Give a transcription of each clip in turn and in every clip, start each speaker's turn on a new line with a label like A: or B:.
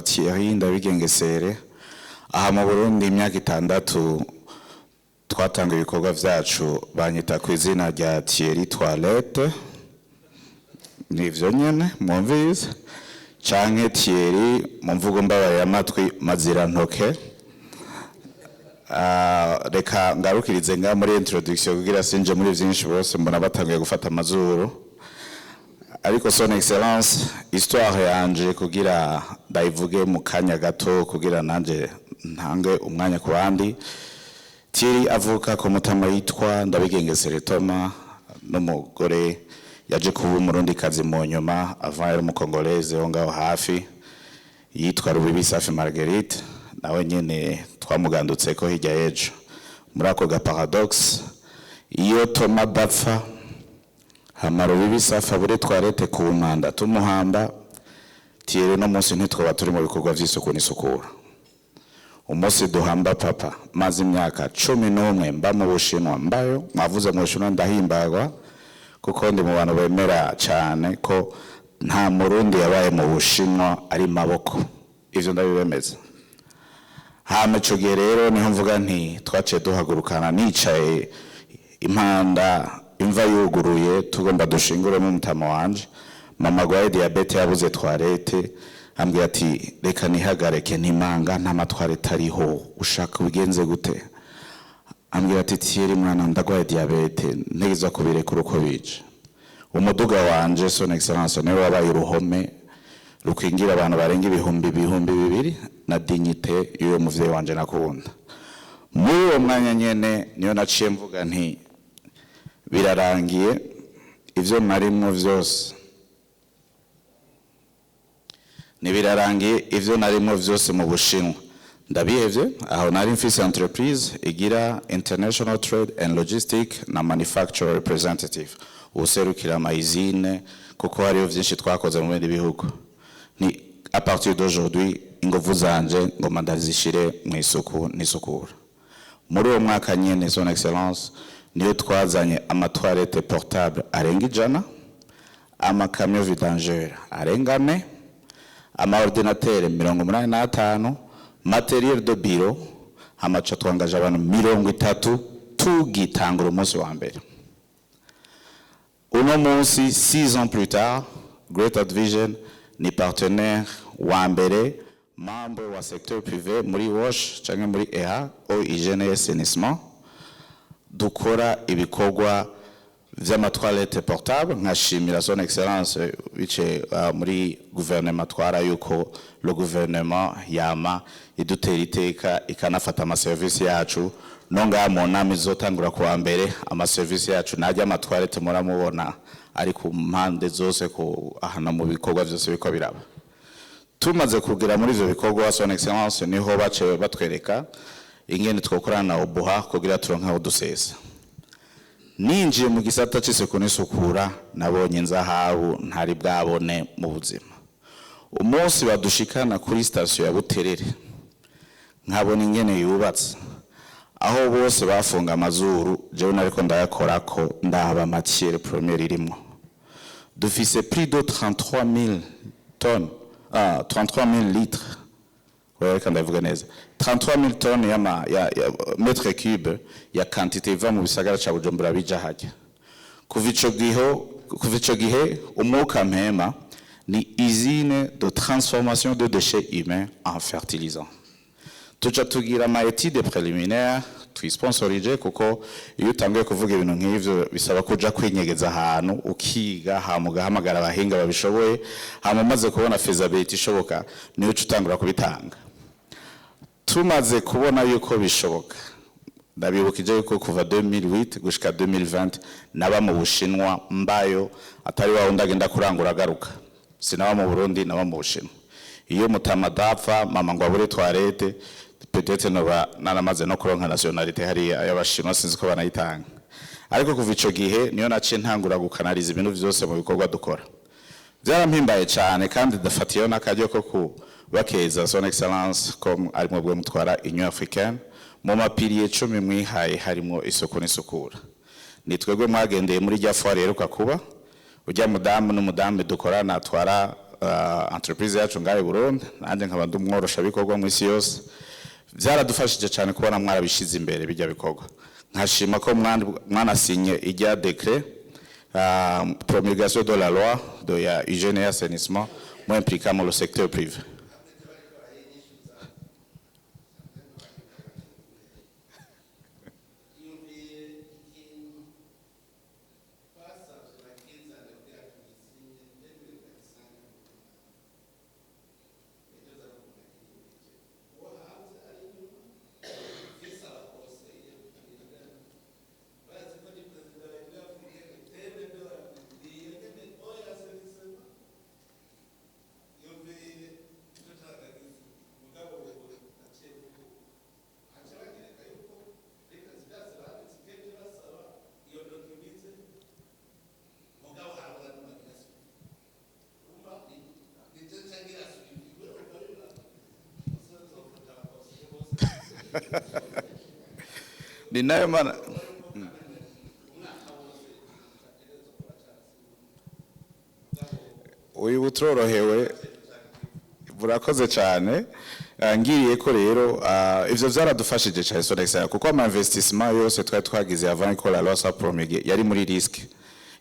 A: nitwa Thierry Ndabigengesere. Aha mu Burundi imyaka 6 twatanga ibikorwa vyacu banyita ku izina rya Thierry Toilette. Nivyo nyene mwumvise canke Thierry mu mvugo mbabaye amatwi mazira ntoke. Reka ngarukirize nga muri introduction kugira sinje muri vyinshi bose mbona batangiye gufata amazuru. Ariko son excellence histoire yanje kugira ndayivuge mu kanya gato kugira nanje ntange umwanya ku bandi. Thierry avuka ku mutama yitwa Ndabigengesere Thomas n'umugore yaje kuba umurundi kazi mu nyuma avant yari umukongoleze ho ngaho hafi yitwa Rubibi Safi Marguerite, nawe nyene twamugandutse ko hirya yejo muri ako ga paradoxe. Iyo Thomas bapfa hama Rubibi Safi abure twarete ku manda tumuhamba, Thierry no munsi ntitwoba turi mu bikorwa vy'isuku n'isukura. Umunsi duhamba papa maze imyaka 11 mba mu Bushinwa, mbayo mwavuze mu Bushinwa ndahimbagwa kuko ndi mu bantu bemera cyane ko nta murundi yabaye mu Bushinwa ari maboko, ivyo ndabibemeza. Hame cyo gihe rero niho mvuga nti twaciye duhagurukana nicaye impanda imva yuguruye tugomba dushingure mu mutama wanje. Mama gwaye diabete yabuze twarete, ambwiye ati reka nihagareke ntimanga nta matware tariho ushaka ubigenze gute. Ambwiye ati Thierry mwana ndagwaye diabete ntegeza kubirekura uko bije. Umuduga wanje son excellence niwe wabaye uruhome rukwingira abantu barenga ibihumbi 200 na dignité y'uwo muvyeyi wanje nakunda. Muri uwo mwanya nyene niyo naciye mvuga nti birarangiye ivyo narimwo vyose. Nibirarangiye ivyo narimwo vyose mu Bushinwa ndabihevye. Aho nari mfise entreprise igira International Trade and Logistic na Manufacturer Representative, userukira amaizine kuko hariyo vyinshi twakoze mu bindi bihugu. Ni à partir d'aujourd'hui ingovu zanje ngoma ndazishire mu isuku n'isukura. Muri uwo mwaka nyene son excellence niyo twazanye amatoilette portable arenga 100, amakamyo vidangeur arenga 4, amaordinateur 85, materiel de bureau hamaca twangaje abantu 30 tugitangura umunsi wa mbere. Uno munsi 6 ans plus tard, Great Vision ni partenaire wa mbere membre wa secteur privé muri WASH canke muri EHA au hygiène et assainissement. Dukora ibikorwa vy'amatoilette portable. Nkashimira son excellence bice muri gouvernement twara yuko le gouvernement yama idutera iteka ikanafata ama service yacu nonga mu nama izotangura kuwa mbere. Ama service yacu najya amatoilette muramubona ari ku mpande zose ko ahana mu bikorwa vyose biko biraba. Tumaze kugira muri ivyo bikorwa son excellence niho bace batwereka ingene twokorana na Obuha kugira turonka udusesa. Ninjiye mu gisata c'isuku n'isukura nabonye nzahabu ntari bwabone mu buzima. Umunsi badushikana kuri station ya Buterere nkabona ingene yubatse, aho bose bafunga amazuru jewe nariko ndayakorako ndaba matière première irimo. Dufise plus de 33 000 tonnes, 33 000 litres. Ouais, quand ndavuga neza 33 000 tonnes ya mètre cube ya quantité iva mu bisagara ca Bujumbura bija hajya. Kuva ico gihe umwuka mpema ni usine de transformation de déchets humains en fertilisants. Tuca tugira ama études préliminaires twisponsorije kuko iyo utangiye kuvuga ibintu nk'ivyo bisaba kuja kwinyegeza ahantu ukiga hamugahamagara abahinga babishoboye hama maze kubona feasibility ishoboka niyo utangura kubitanga. Tumaze kubona yuko bishoboka ndabibukije yuko kuva 2008 gushika 2020 naba mu Bushinwa mbayo atari wa ndagenda kurangura garuka. Sinaba mu Burundi naba mu Bushinwa. Iyo mutama dapfa mama ngo abure toilette peut-être noba naramaze no kuronka nationalité hari y'Abashinwa sinzi ko banayitanga. Ariko kuva ico gihe niyo nace ntangura gukanaliza ibintu vyose mu bikorwa dukora. Byarampimbaye cyane kandi dafatiyo nakajyo ko ku bakeza son excellence comme arimo bwe mutwara Union Africaine mu mapiriye 10 mwihaye harimo isuku n'isukura. Nitwegwe mwagendeye muri rya foire yeruka kuba ujya mudamu n'umudamu dukorana atwara entreprise yacu ngahe Burundi nanje nkaba ndumworosha bikorwa mu isi yose byaradufashije cyane kubona mwarabishize imbere bijya bikorwa nkashima ko mwanasinye ijya décret promulgation de la loi de ya hygiène et assainissement moi impliquant le secteur privé. Ninayo mana uyu butrorohewe burakoze cyane ngiriye ko rero ivyo vyaradufashije cyane so next kuko ama investissement yose twari twagize avant ko la loi soit promulguée yari muri risque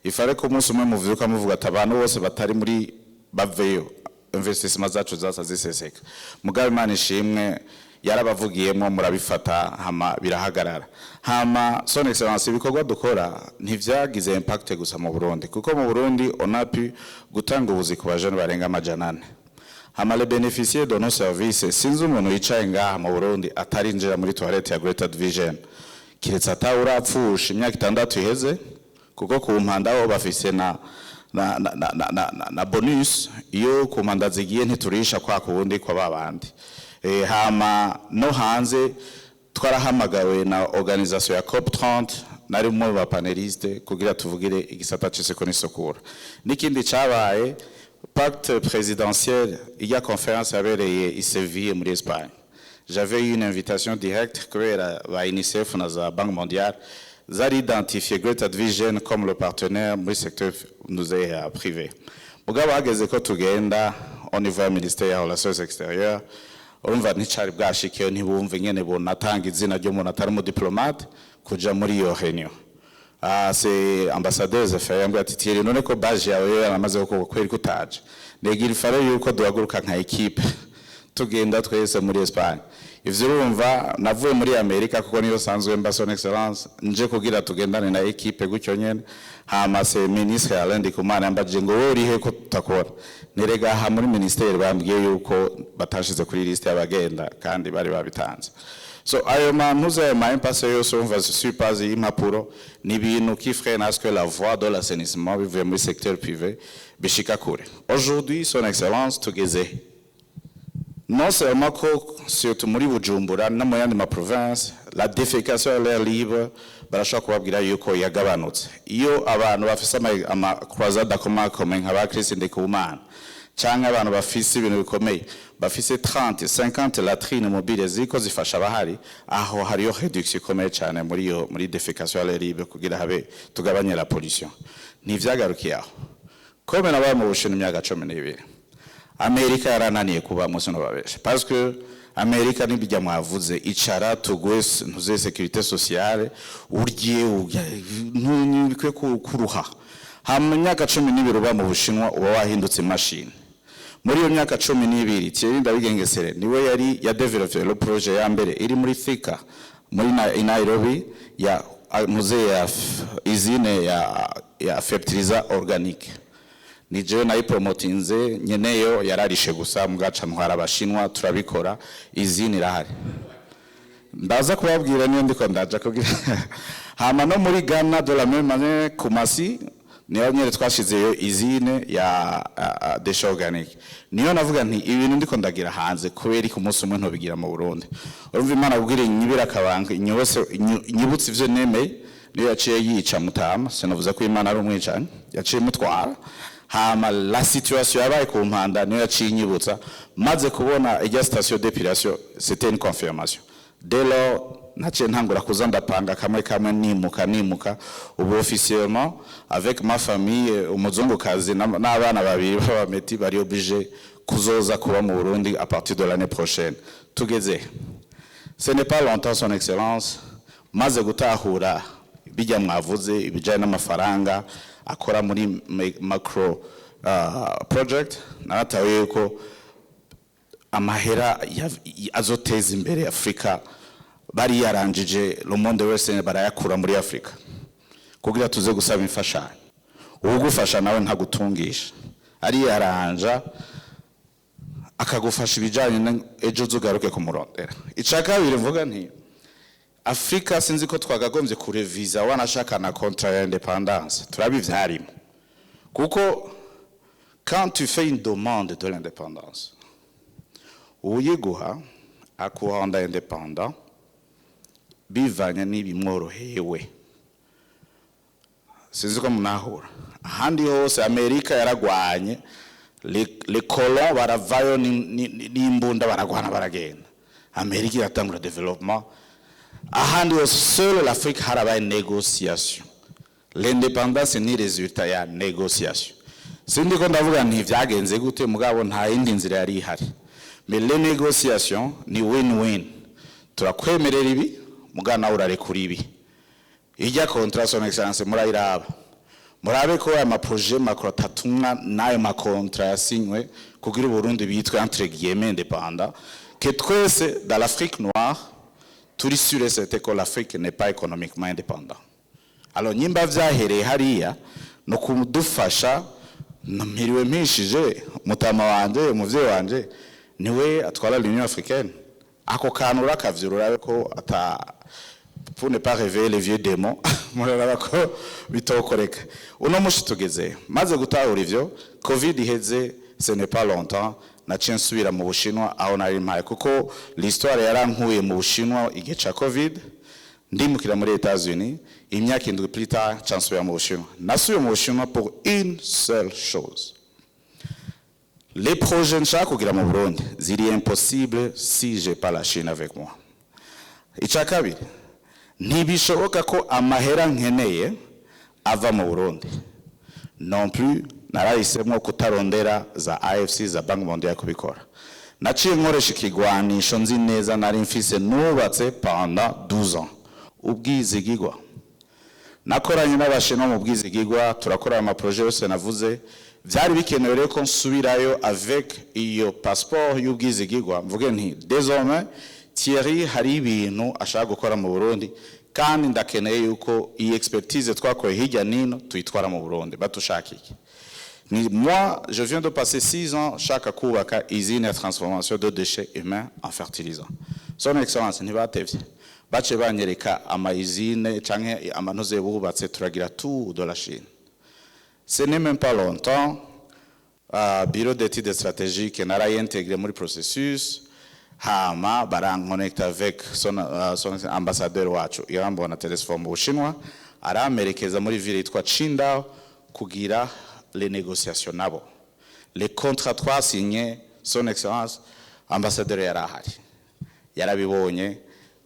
A: ifare ko umunsi umwe muvyuka muvuga ati abantu bose batari muri baveyo investissement zacu zasa ziseseka mugabe Imana ishimwe yarabavugiyemo murabifata hama birahagarara hama son excellence ibikorwa dukora ntivyagize impact gusa mu Burundi kuko mu Burundi on a pu gutanga ubuzi ku bajene barenga amajanane hama les bénéficiaires de nos services sinzi umuntu yicaye ngaha mu Burundi atarinjira muri toilette ya Greater Vision kiretse atawurapfusha imyaka 6 iheze kuko ku mpanda aho bafise na bonus iyo ku mpanda zigiye ntiturisha kwa kubundi kwa babandi hama no hanze twarahamagawe na organisation ya COP30 nari mu ba paneliste kugira tuvugire igisata cy'iseko n'isukura nikindi cyabaye pacte présidentiel il y a conférence yabereye i Séville muri Espagne j'avais eu une invitation directe kubera ba UNICEF na za Banque mondiale zari identifié Greater Vision comme le partenaire muri secteur nous est privé mugabo hageze ko tugenda au niveau du ministère des relations extérieures urumva nticari bwashikiye ntibumve nyene bonatanga izina ryo umuntu atari mu diplomate kuja muri iyo réunion c'est ambassadeur Zefaya yambwiye ati tiere none ko baje yawe yaramaze ko kweri kutaje negira ifare yuko duhaguruka nka equipe tugenda twese muri Espagne ivyo urumva navuye muri Amerika kuko niyo sanzwe mba son excellence nje kugira tugendane na equipe gutyo nyene hama se ministre Alain Ndikumana yambaje ngo wowe urihe ko tutakora nerega ha muri ministère bambwiye yuko batashize kuri liste y'abagenda kandi bari babitanze so ayo mantuze ma impasse yose umva je suis pas impapuro ni bintu qui freine à ce que la voie de l'assainissement bivuye muri secteur privé bishika kure aujourd'hui son excellence tugeze non seulement que surtout muri Bujumbura na mu yandi ma province la défécation à l'air libre barashaka kubabwira yuko yagabanutse iyo abantu bafise ama croisade akomakome nk'aba Christ Ndikumana cyangwa abantu bafise ibintu bikomeye bafise 30 50 latrines mobile ziko zifasha abahari aho hariyo réduction ikomeye cyane muri défécation à l'air libre kugira habe tugabanye la pollution ntivyagarukiye aho comme nabaye mu Bushinwa imyaka 12 Amerika yarananiye kuba musono babesha parce que Amerika nibijya mwavuze icara tugwese ntuze sécurité sociale urye ntukwe kuruha hamwe myaka 12 uba mu Bushinwa uba wahindutse machine muri iyo myaka 12 Thierry Ndabigengesere niwe yari ya developé le projet ya mbere iri muri Thika muri Nairobi ya muze ya usine ya fertilizer organique nije nayi promotinze nyeneyo yararishe gusa mugaca ntwara abashinwa turabikora izini irahari ndaza kubabwira niyo ndiko ndaja kugira hama no muri Ghana de la même manière Kumasi niyo nyere twashizeyo izine ya déchets organiques niyo navuga nti ibintu ndiko ndagira hanze kubera ku munsi umwe ntobigira mu Burundi urumva Imana kubwira inyibira kabanga inyibutse ivyo nemeye niyo yaciye yica Mutama sinavuze ko Imana ari umwicanye yaciye mutwara hama la situation yabaye ku mpanda niyo yaciye inyibutsa maze kubona ijya station d'épilation c'était une confirmation dès lors naciye ntangura kuza ndapanga kamwe kamwe nimuka ubu officiellement avec ma famille umuzungukazi n'abana babiri b'abameti bari obligé kuzoza kuba mu Burundi à partir de l'année prochaine tugeze. Ce n'est pas longtemps son excellence maze gutahura bijya mwavuze ibijanye n'amafaranga akora muri macro project naratawe yuko amahera azoteza imbere Afrika bari yaranjije le monde wese barayakura muri Afrika kugira tuze gusaba imfashanyo ugufasha nawe ntagutungisha ari yaranja akagufasha ibijanye ejo zugaruke kumurondera. Icaka biri mvuga nti Afrika sinzi ko twagagombye kurevisa wanashaka na contrat ya indépendance turabivyarimo kuko quand tu fais une demande de l'indépendance uyiguha akuhanda indépendant bivanye n'ibimworohewe sinzi ko munahura ahandi hose Amerika yaragwanye les colons baravayo n'imbunda baragwana baragenda Amerika iratangura développement ahandi hose seul l'Afrique harabaye négociation l'indépendance ni résultat ya négociation sindi ko ndavuga nti vyagenze gute mugabo nta yindi nzira yari ihari mais les négociations ni win-win turakwemerera ibi mugana urare kuri ibi ijya contrat son excellence murayiraba murabe ko aya projet macro tatumwa nayo ma contrat yasinywe kugira Burundi bitwe entre guillemets indépendant que twese dans l'Afrique noire turi sûr et certain que l'Afrique n'est pas économiquement indépendant. Alors nyimba vyahereye hariya no kudufasha mpiriwe mpishije mutama wanje umuvye wanje niwe atwara l'Union africaine ako kanura kavyurura ko ata pour ne pas réveiller les vieux démons murara ko bitokoreka uno mushi tugeze maze gutahura ivyo covid iheze ce n'est pas longtemps naciye nsubira mu Bushinwa aho nari mpaye kuko l'histoire yarankuye mu Bushinwa igihe ca covid ndimukira muri États-Unis imyaka indwi plus tard chansubira mu Bushinwa nasubiye mu Bushinwa pour une seule chose. Les projets nshaka kugira mu Burundi ziri impossible si j'ai pas la Chine avec moi. Ica kabiri ntibishoboka ko amahera nkeneye ava mu Burundi non plus narahisemo kutarondera za AFC za Bank Mondiale kubikora naciye nkoresha ikigwanisho nzi neza nari mfise nubatse pendant 12 ans ubwizigigwa nakoranye n'abashino mu bwizigigwa turakora ama projet yose navuze vyari bikenewe rero ko nsubirayo avec iyo passeport y'ubwizigigwa mvuge nti désormais Thierry hari ibintu ashaka gukora mu Burundi kandi ndakeneye yuko iyi expertise twakoye hirya nino tuyitwara mu Burundi batushakike. Moi, je viens de passer 6 ans chaque kubaka usine ya transformation de déchets humains en fertilisants. Son excellence ntibatevye bace banyereka ama usine canke amanoze bubatse turagira tout de la Chine. Ce n'est même pas longtemps bureau d'études stratégiques naraye intégré muri processus hama baranconnecte avec son ambassadeur wacu irambona telefone mu Bushinwa aramerekeza muri ville yitwa Qingdao kugira les négociations nabo les contrats twasignés son excellence ambassadeur yarahari yarabibonye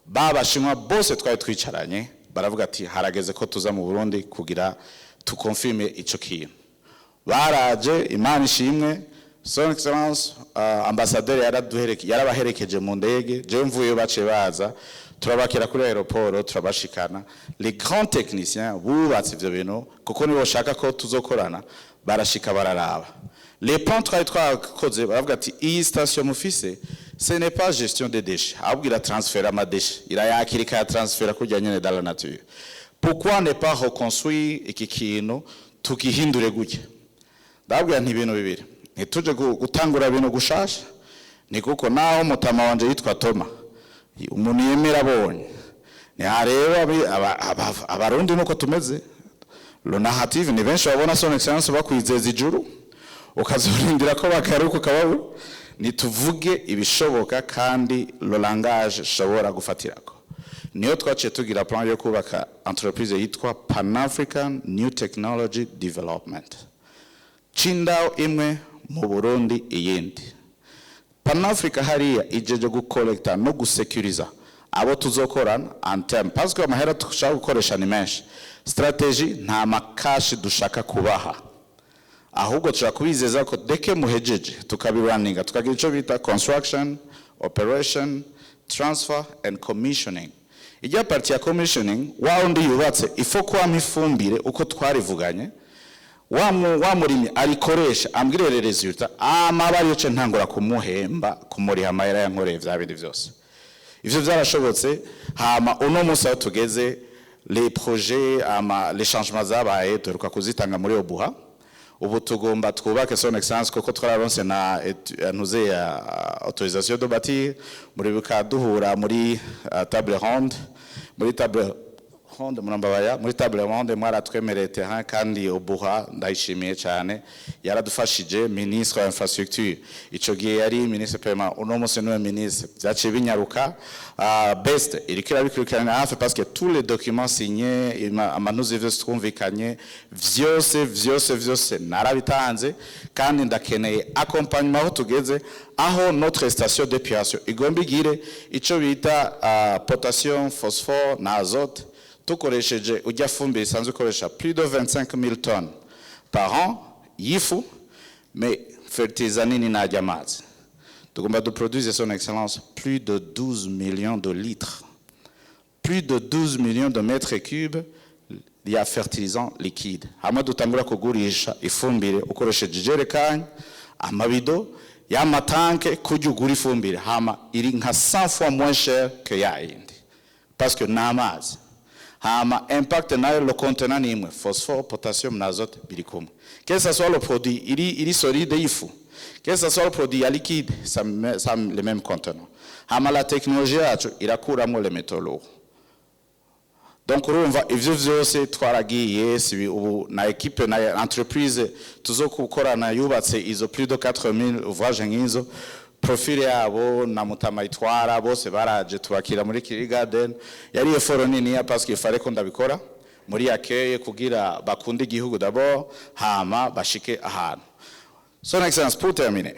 A: babashinwa bose twari twicaranye baravuga ati harageze ko tuza mu Burundi kugira tukonfirme ico kintu baraje imana ishimwe son excellence ambassadeur yarabaherekeje mu ndege je mvuye bace baza turabakira kuri aeroport turabashikana les grands techniciens bubatse ivyo bintu kuko nibo shaka ko tuzokorana barashika bararaba les plans twakoze baravuga ati iyi station mufise ce n'est pas gestion des déchets abwira transfert ama déchets irayakirika ya transfert kujya nyene dans la nature pourquoi ne pas reconstruire iki kintu tukihindure gutya ndabwira nti ibintu bibiri ntituje gutangura ibintu gushasha ni kuko naho mutama wanje yitwa Toma umuntu yemera abonye ni hareba abarundi nuko tumeze lo narrative ni benshi babona son excellence bakwizeza ijuru ukazorindira ko bakaruka kababu nituvuge ibishoboka kandi lo langage shobora gufatirako niyo twaciye tugira plan yo kubaka entreprise yitwa Pan African New Technology Development Qingdao imwe mu Burundi iyindi Pan Africa hariya ijeje gukolekta no gusecuriza abo tuzokorana en terme parce que amahera dushaka gukoresha ni menshi. Strategy nta makashi dushaka kubaha, ahubwo dushaka kubizeza ko deke muhejeje tukabiraninga tukagira ico bita construction, operation, transfer and commissioning. Ijya parti ya commissioning wa undi yubatse ifo kwa mifumbire uko twarivuganye wa murimi arikoresha ambwirere resultat amabari yoce ntangura kumuhemba kumuriha amahera yankoreye vya bindi vyose. Ivyo vyarashobotse hama uno musi aho tugeze les projets les changements zabaye turuka kuzitanga muri Obuha. Ubu tugomba twubake son excellence koko twararonse na ntuze ya autorisation de bâtir muri bikaduhura muri table ronde muri table ronde munambabaya muri table ronde mwaratwemereye terrain kandi Obuha ndayishimiye cyane yaradufashije ministre wa infrastructure ico gihe yari ministre paiement uno musi no ministre byaciye binyaruka best irikira bikurikirana hafi parce que tous les documents signés amanuzi vyose twumvikanye vyose narabitanze kandi ndakeneye accompagnement aho tugeze aho notre station d'épuration igomba igire ico bita potassium phosphore na azote tukoresheje ujya fumbire isanzwe ukoresha plus de 25 000 tonnes par an yifu mais fertilizer nini najya amazi tugomba de produire son excellence plus de 12 millions de litres, plus de 12 millions de mètres cubes ya fertilisant liquide. Hama dutangura kugurisha ifumbire ukoresheje jerekani amabido ya matanke kujugura ifumbire hama iri nka 100 fois moins cher que ya yindi parce que n'amazi hama impact nayo le contenant ni imwe phosphore potassium na azote biri kumwe que ça soit le produit iri solide yifu que ça soit le produit ya liquide ça le même contenant hama la technologie yacu irakuramwo les métaux lourds. Donc urumva ivyo vyose twaragiye sibi ubu na equipe na entreprise tuzokukorana yubatse izo plus de 4000 ouvrages ngizo profile yabo na mutamayitwara bose baraje tubakira muri Kiri Garden yari effort nini ya parce qu'il fallait ko ndabikora muri accueil kugira bakunde igihugu d'abord hama bashike ahantu. Son excellence pour terminer,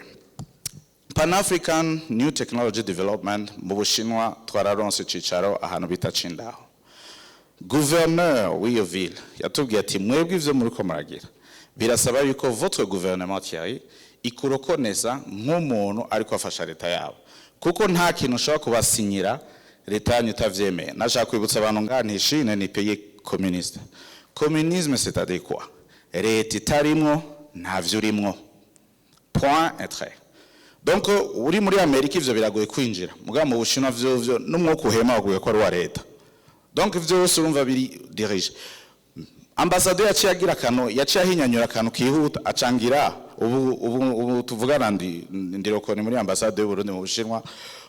A: Pan-African New Technology Development mu Bushinwa twararonse cicaro ahantu bita Cindaho. Gouverneur w'iyo ville yatubwiye ati mwebwe ivyo muri ko muragira birasaba yuko votre gouvernement Thierry ikurokoneza nk'umuntu ariko afasha leta yabo kuko nta kintu ushobora kubasinyira leta yanyu itavyemeye. Nashaka kwibutsa abantu nganishine ni pays communiste. Communisme c'est-à-dire quoi? Leta itarimwo ntavyo urimwo, point et trait. Donc uri muri Amerika ivyo biragoye kwinjira muga mu Bushinwa vyo n'umwuka uhema waguye ko ari wa leta. Donc vyose urumva biri dirige. Ambassadeur yaciye agira kano yaciye ahinyanyura kano kihuta acangira ubu tuvugana ndirokone muri ambassade y'u Burundi mu Bushinwa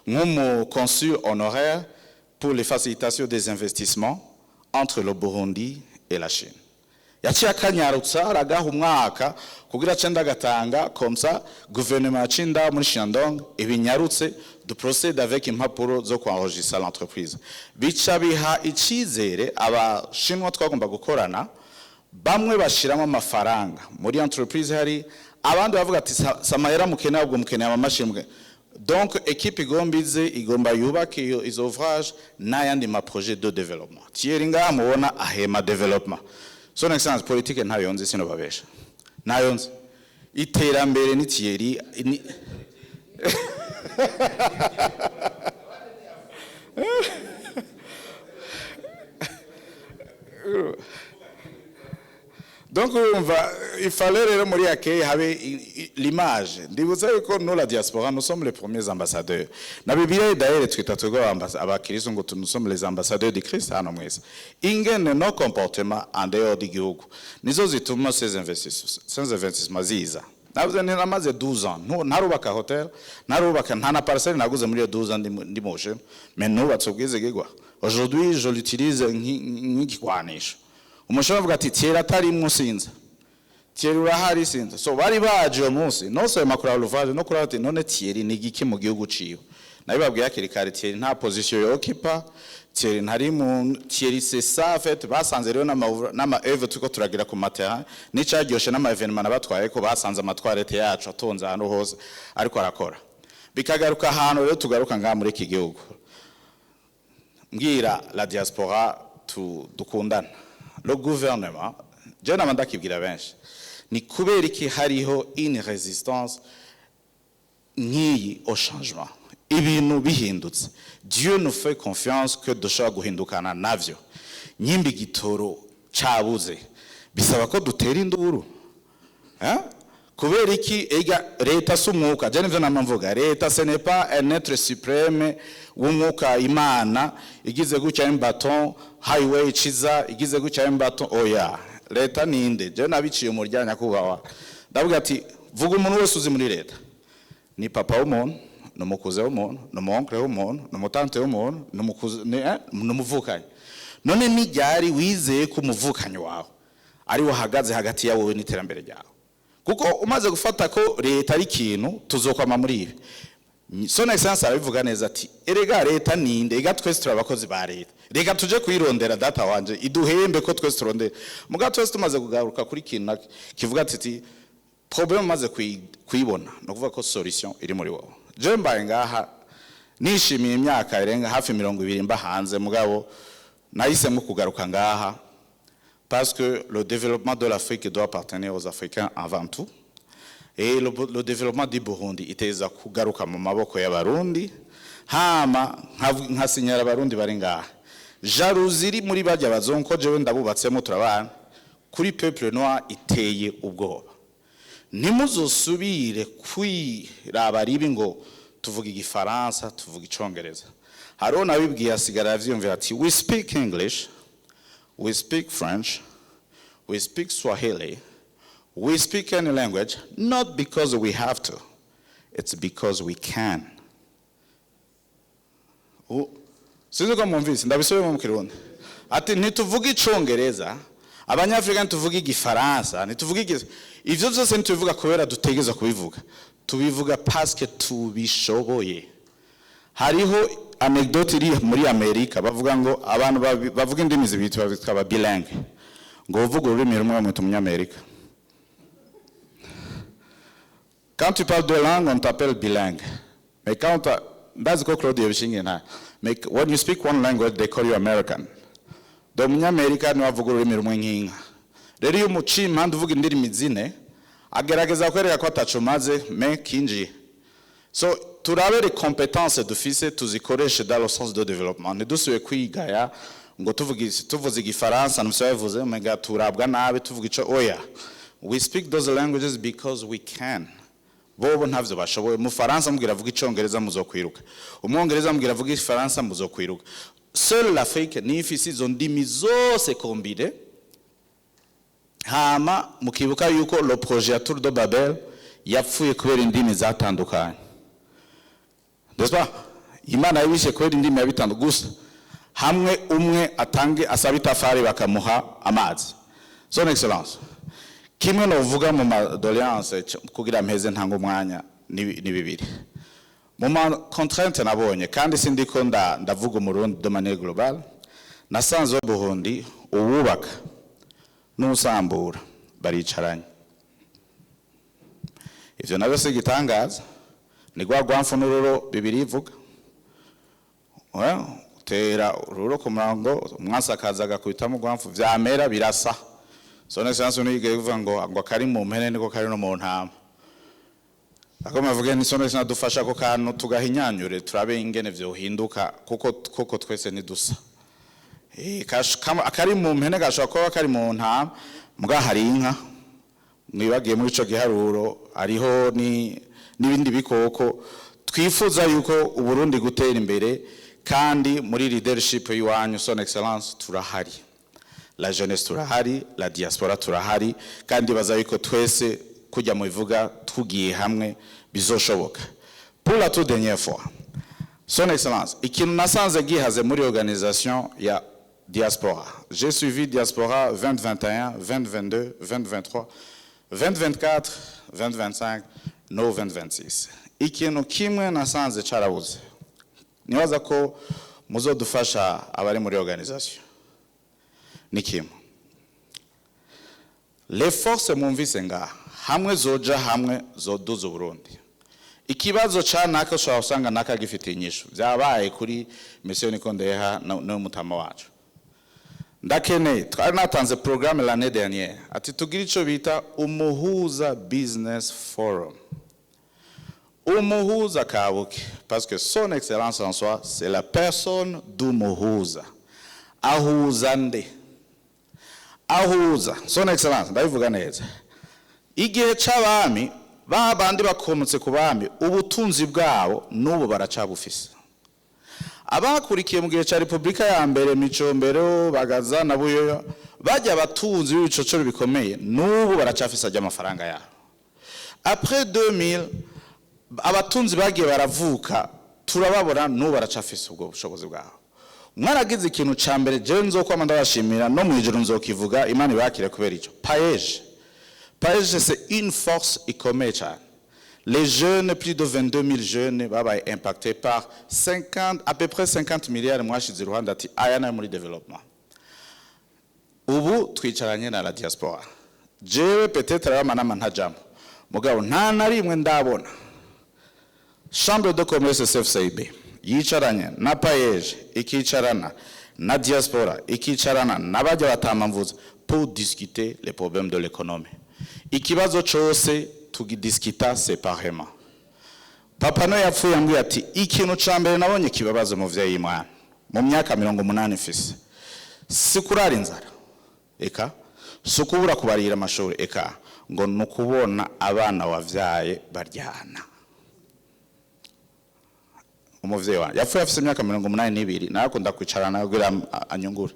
A: nk'umu consul honoraire pour les facilitations des investissements entre le Burundi et la Chine. Yaciye akanyarutsa aragaha umwaka kugira cenda gatanga comme ça gouvernement cinda muri Shandong ibinyarutse de procéder avec impapuro zo enregistrer l'entreprise. Bica biha icizere abashinwa twagomba gukorana bamwe bashiramo amafaranga muri entreprise hari abandi bavuga ati samayera mukeneye ubwo mukeneye amamashimwe. Donc équipe igomba yubake izo ouvrage n'ayandi ma projet de développement. Thierry nga mubona ahema développement. Son excellence politique ntayo nzi sino babesha. Nayo nzi. Iterambere ni Thierry ni Donc il fallait rero muri accueil habe l'image. Ndibuza yuko nous la diaspora nous sommes les premiers ambassadeurs. Na Bibiliya d'ailleurs twita twego abakirisu ngo nous sommes les ambassadeurs de Christ hano mwese. Ingene no comportement en dehors d'igihugu. Nizo zituma ces investissements ziza. Navuze ni namaze 12 ans. Ntarubaka hotel, ntarubaka ntana parcelle naguze muri 12 ans ndi motion. Mais nubatse ubwizegegwa. Aujourd'hui je l'utilise nk'igikwanisho. Umushobora vuga ati Thierry atari musinza. Thierry urahari sinza. So bari baje uwo munsi no so makura l'ouvrage no kuri ati none Thierry ni giki mu gihugu ciwe. Nabibabwiye akiri kare Thierry nta position yo occupa. Thierry ntari mu Thierry c'est ça en fait basanze rero n'ama œuvre tuko turagira ku matera n'icaryoshe n'ama événement nabatwaye ko basanze amatwarete yacu atonze hano hose ariko arakora. Bikagaruka hano rero tugaruka nga muri iki gihugu. mbwira la diaspora dukundana le gouvernement je namanda kibwira benshi ni kubera iki hariho une résistance nk'iyi au changement ibintu bihindutse. Dieu nous fait confiance que dushobora guhindukana navyo. Nyimbi gitoro cabuze bisaba ko dutera induru kubera iki ega leta sumwuka je nivyo namvuga leta ce n'est pas un être suprême w'umwuka imana igize gutya imbaton highway ciza igize gutya imbaton oya leta ninde je nabiciye mu ryanya kubawa ndavuga ati vuga umuntu wese uzi muri leta ni papa w'umuntu no mukuze w'umuntu no monkle w'umuntu no mutante w'umuntu no mukuze no muvukanye none ni ryari wizeye ko umuvukanye wawe ari wahagaze hagati yawe n'iterambere ryawe kuko umaze gufata ko leta ari ikintu tuzokwama muri ibi. Son Excellence arabivuga neza ati erega leta ninde ega twese turabakozi ba leta reka tuje kuyirondera data wanje iduhembe ko twese turondera muga twese tumaze kugaruka kuri kintu kivuga ati problem maze kuyibona no kuvuga ko solution iri muri wowe. Je mbaye ngaha nishimiye imyaka irenga hafi 20 mba hanze mugabo nahisemo kugaruka ngaha parce que le développement de l'Afrique doit appartenir aux Africains avant tout. Et le développement du Burundi iteza kugaruka mu maboko y'abarundi hama nkasinyara abarundi bari ngaha jaruziri muri bajya bazonko jewe ndabubatsemo turabana kuri peuple noir iteye ubwoba nimuzosubire kwiraba ribi ngo tuvuga igifaransa tuvuga icongereza haro nabibwiye asigara avyumvira ati we speak English, we speak French, we speak Swahili, we speak any language, not because we have to, it's because we can. Sizo kama mvisi, ndabisubire mu Kirundi. Ati ntituvuga icongereza, abanyafrika ntituvuga igifaransa, ntituvuga ivyo byose ntituvuga kubera dutegeza kubivuga. Tubivuga parce que tubishoboye. Hariho anecdote iri muri Amerika bavuga ngo abantu bavuga indimi zibitwa bikaba bilingue. Ngo uvuga ururimi rumwe mu Amerika. Quand tu parles deux langues, on t'appelle bilingue. Mais quand that's what Claude Yabishingi na. When you speak one language, they call you American. Donc America ni wavuga ururimi rumwe nk'inka. Rero iyo umucima nduvuga indimi zine, agerageza kwereka ko atacumaze me kinji. So turabe les compétences dufise tuzikoreshe dans le sens de développement. Ntidusubiye kwigaya ngo tuvuze igifaransa numusavuze mega turabwa nabe tuvuga ico oya. We speak those languages because we can. Bobo ntavyo bashoboye mu Faransa mubwira avuga icongereza muzokwiruka umwongereza mubwira avuga ifaransa muzokwiruka seul l'Afrique ni ifisi zo ndimi zose kombine hama mukibuka yuko le projet ya Tour de Babel yapfuye kubera indimi zatandukanye n'est-ce pas Imana yibishe kubera indimi yabitandu gusa hamwe umwe atange asaba itafari bakamuha amazi. Son Excellence kimwe no vuga mu madoléance kugira mpeze ntango umwanya ni bibiri mu ma contrainte nabonye kandi sindiko ndavuga umurundi de manière globale nasanze Burundi ububaka n'usambura baricaranye ivyo nabyo sigitangaza ni gwagwamfu n'ururo bibiri ivuga tera ururo ku murango umwasakaza gakubitamo gwamfu vyamera birasa. Son Excellence unige uvuga ngo kari mu mpene niko kari no mu ntama. Akoma vuga ni Son Excellence dufasha ko kantu tugahinyanyure turabe ingene vyo hinduka kuko twese ni dusa. Akari mu mpene gashaka ko kari mu ntama muga hari inka mwibagiye muri ico giharuro ariho n'ibindi bikoko twifuza yuko uburundi gutera imbere kandi muri leadership yiwanyu Son Excellence turahari. La jeunesse turahari, la diaspora turahari kandi bazayiko twese kujya mu bivuga tugiye hamwe bizoshoboka. Pour la toute dernière fois, Son Excellence, ikintu nasanze gihaze muri organisation ya diaspora. J'ai suivi diaspora 2021, 2022, 2023, 2024, 2025, no 2026. Ikintu kimwe nasanze carabuze. Nibaza ko muzodufasha abari muri organisation. Nikimo les forces mumvise nga hamwe zoja hamwe zoduza Burundi ikibazo canaka ushobora usanga naka gifite inyishu byabaye kuri mission Nikondeha no mutama wacu ndakeneye twari natanze programme l'année dernière ati tugira ico bita umuhuza business forum umuhuza kabuke parce que son excellence en soi c'est la personne d'umuhuza ahuza nde ahuza son excellence ndabivuga neza igihe c'abami babandi bakomotse ku bami ubutunzi bwabo n'ubu baracabufise abakurikiye mu gihe ca Republika ya mbere Micombero Bagaza na Buyoya bajya abatunzi b'ibicocoro bikomeye n'ubu baracafise ajya amafaranga yabo après 2000 abatunzi bagiye baravuka turababona n'ubu baracafise ubwo bushobozi bwabo mwaragize ikintu ca mbere je nzokwama ndabashimira no mwijuru nzokivuga Imana ibakire kubera ico paeje c'est une force ikomeye cyane les jeunes plus de 22 000 jeunes babaye impactés par 50 à peu près 50 milliards mwashize Rwanda ati aya na muri development ubu twicaranye na la diaspora jewe peut-être abamanama ntajamo mugabo nta narimwe ndabona chambre de commerce CFCIB yicaranye na paeje ikicarana na diaspora ikicarana n'abajya batamamvuza pour discuter les problèmes de l'économie ikibazo cyose tugidiskita séparément papa no yapfuye ambwiye ati ikintu ca mbere nabonye kibabaza muvyeyi mwana mu myaka 80 mfise sikurara inzara eka sukubura kubarira amashuri eka ngo nukubona abana wavyaye baryana umuvyeyi wanje yapfuye afise imyaka 82 narakunda kwicarana kugira anyungure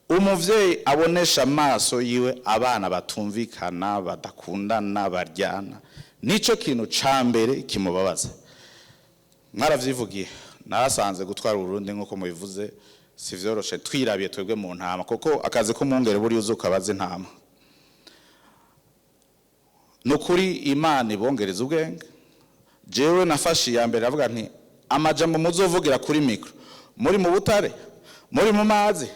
A: umuvyeyi abonesha amaso yiwe abana batumvikana badakundana baryana nico kintu ca mbere kimubabaza mwaravyivugiye narasanze gutwara Burundi nko mubivuze si vyoroshe twirabiye twebwe mu ntama kuko akazi ko mungere buri uzuka baze ntama nukuri Imana ibongereza ubwenge jewe nafashi ya mbere avuga nti amajambo muzovugira kuri micro muri mu butare muri mu mazi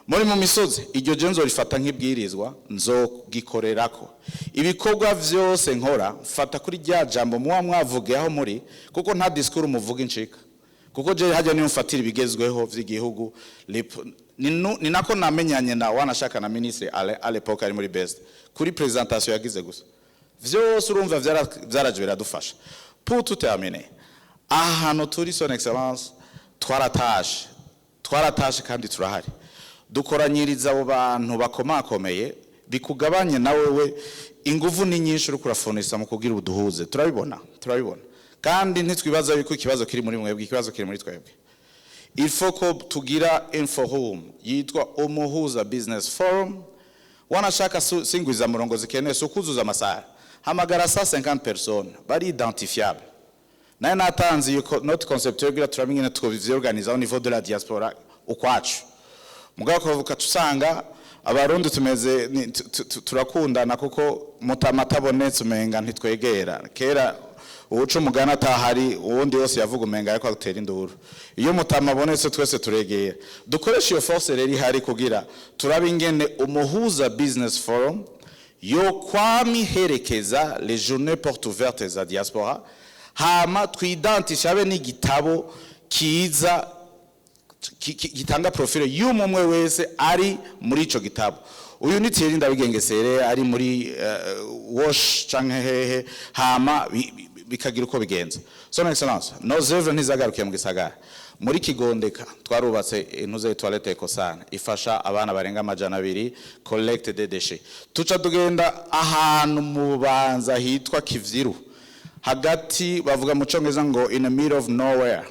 A: muri mu misozi iryo je nzorifata nk'ibwirizwa nzogikorerako ibikorwa vyose nkora mfata kuri rya jambo mwavuge aho muri kuko nta discours muvuga incika kuko je hajya niyo mfatira ibigezweho vy'igihugu ni nako namenyanye na wanashaka na ministre à l'époque ari muri best kuri presentation yagize gusa vyose urumva vyaraje biradufasha pour tout terminer ahantu turi son excellence twaratashe kandi turahari dukoranyiriza abo bantu bakomakomeye bikugabanye nawewe inguvu ni nyinshi uri kurafonisa mu kugira uduhuze turabibona kandi ntitwibaza yuko ikibazo kiri muri mwebwe ikibazo kiri muri twebwe il faut ko tugira un forum yitwa umuhuza business forum wanashaka singwiza murongo zikeneye sukuzuza amasaha hamagara 150 personnes bari identifiable naye natanze yuko notre concept yo gira turamenye twovyorganiza au niveau de la diaspora ukwacu mugabo kuvuka tusanga abarundi tumeze turakundana kuko mutama tabonetse umenga ntitwegera kera ubuco mugana atahari uwundi yose yavuga umenga ariko gutera induru iyo mutama abonetse twese turegera dukoresha iyo force rero ihari kugira turabe ingene umuhuza business forum yo kwami herekeza les journées portes ouvertes za diaspora hama twidentifie abe n'igitabo kiza gitanga profile y'umwe wese ari muri ico gitabo uyu nitiri ndabigengesere ari muri wash canke hehe hama bikagira uko bigenza son excellence nos œuvres ntizagarukiye mu gisagara muri Kigondeka twarubatse intuze toilette ekosana ifasha abana barenga 200 collecte des déchets tuca tugenda ahantu mu Bubanza hitwa Kivyiru hagati bavuga mu Congereza ngo in the middle of nowhere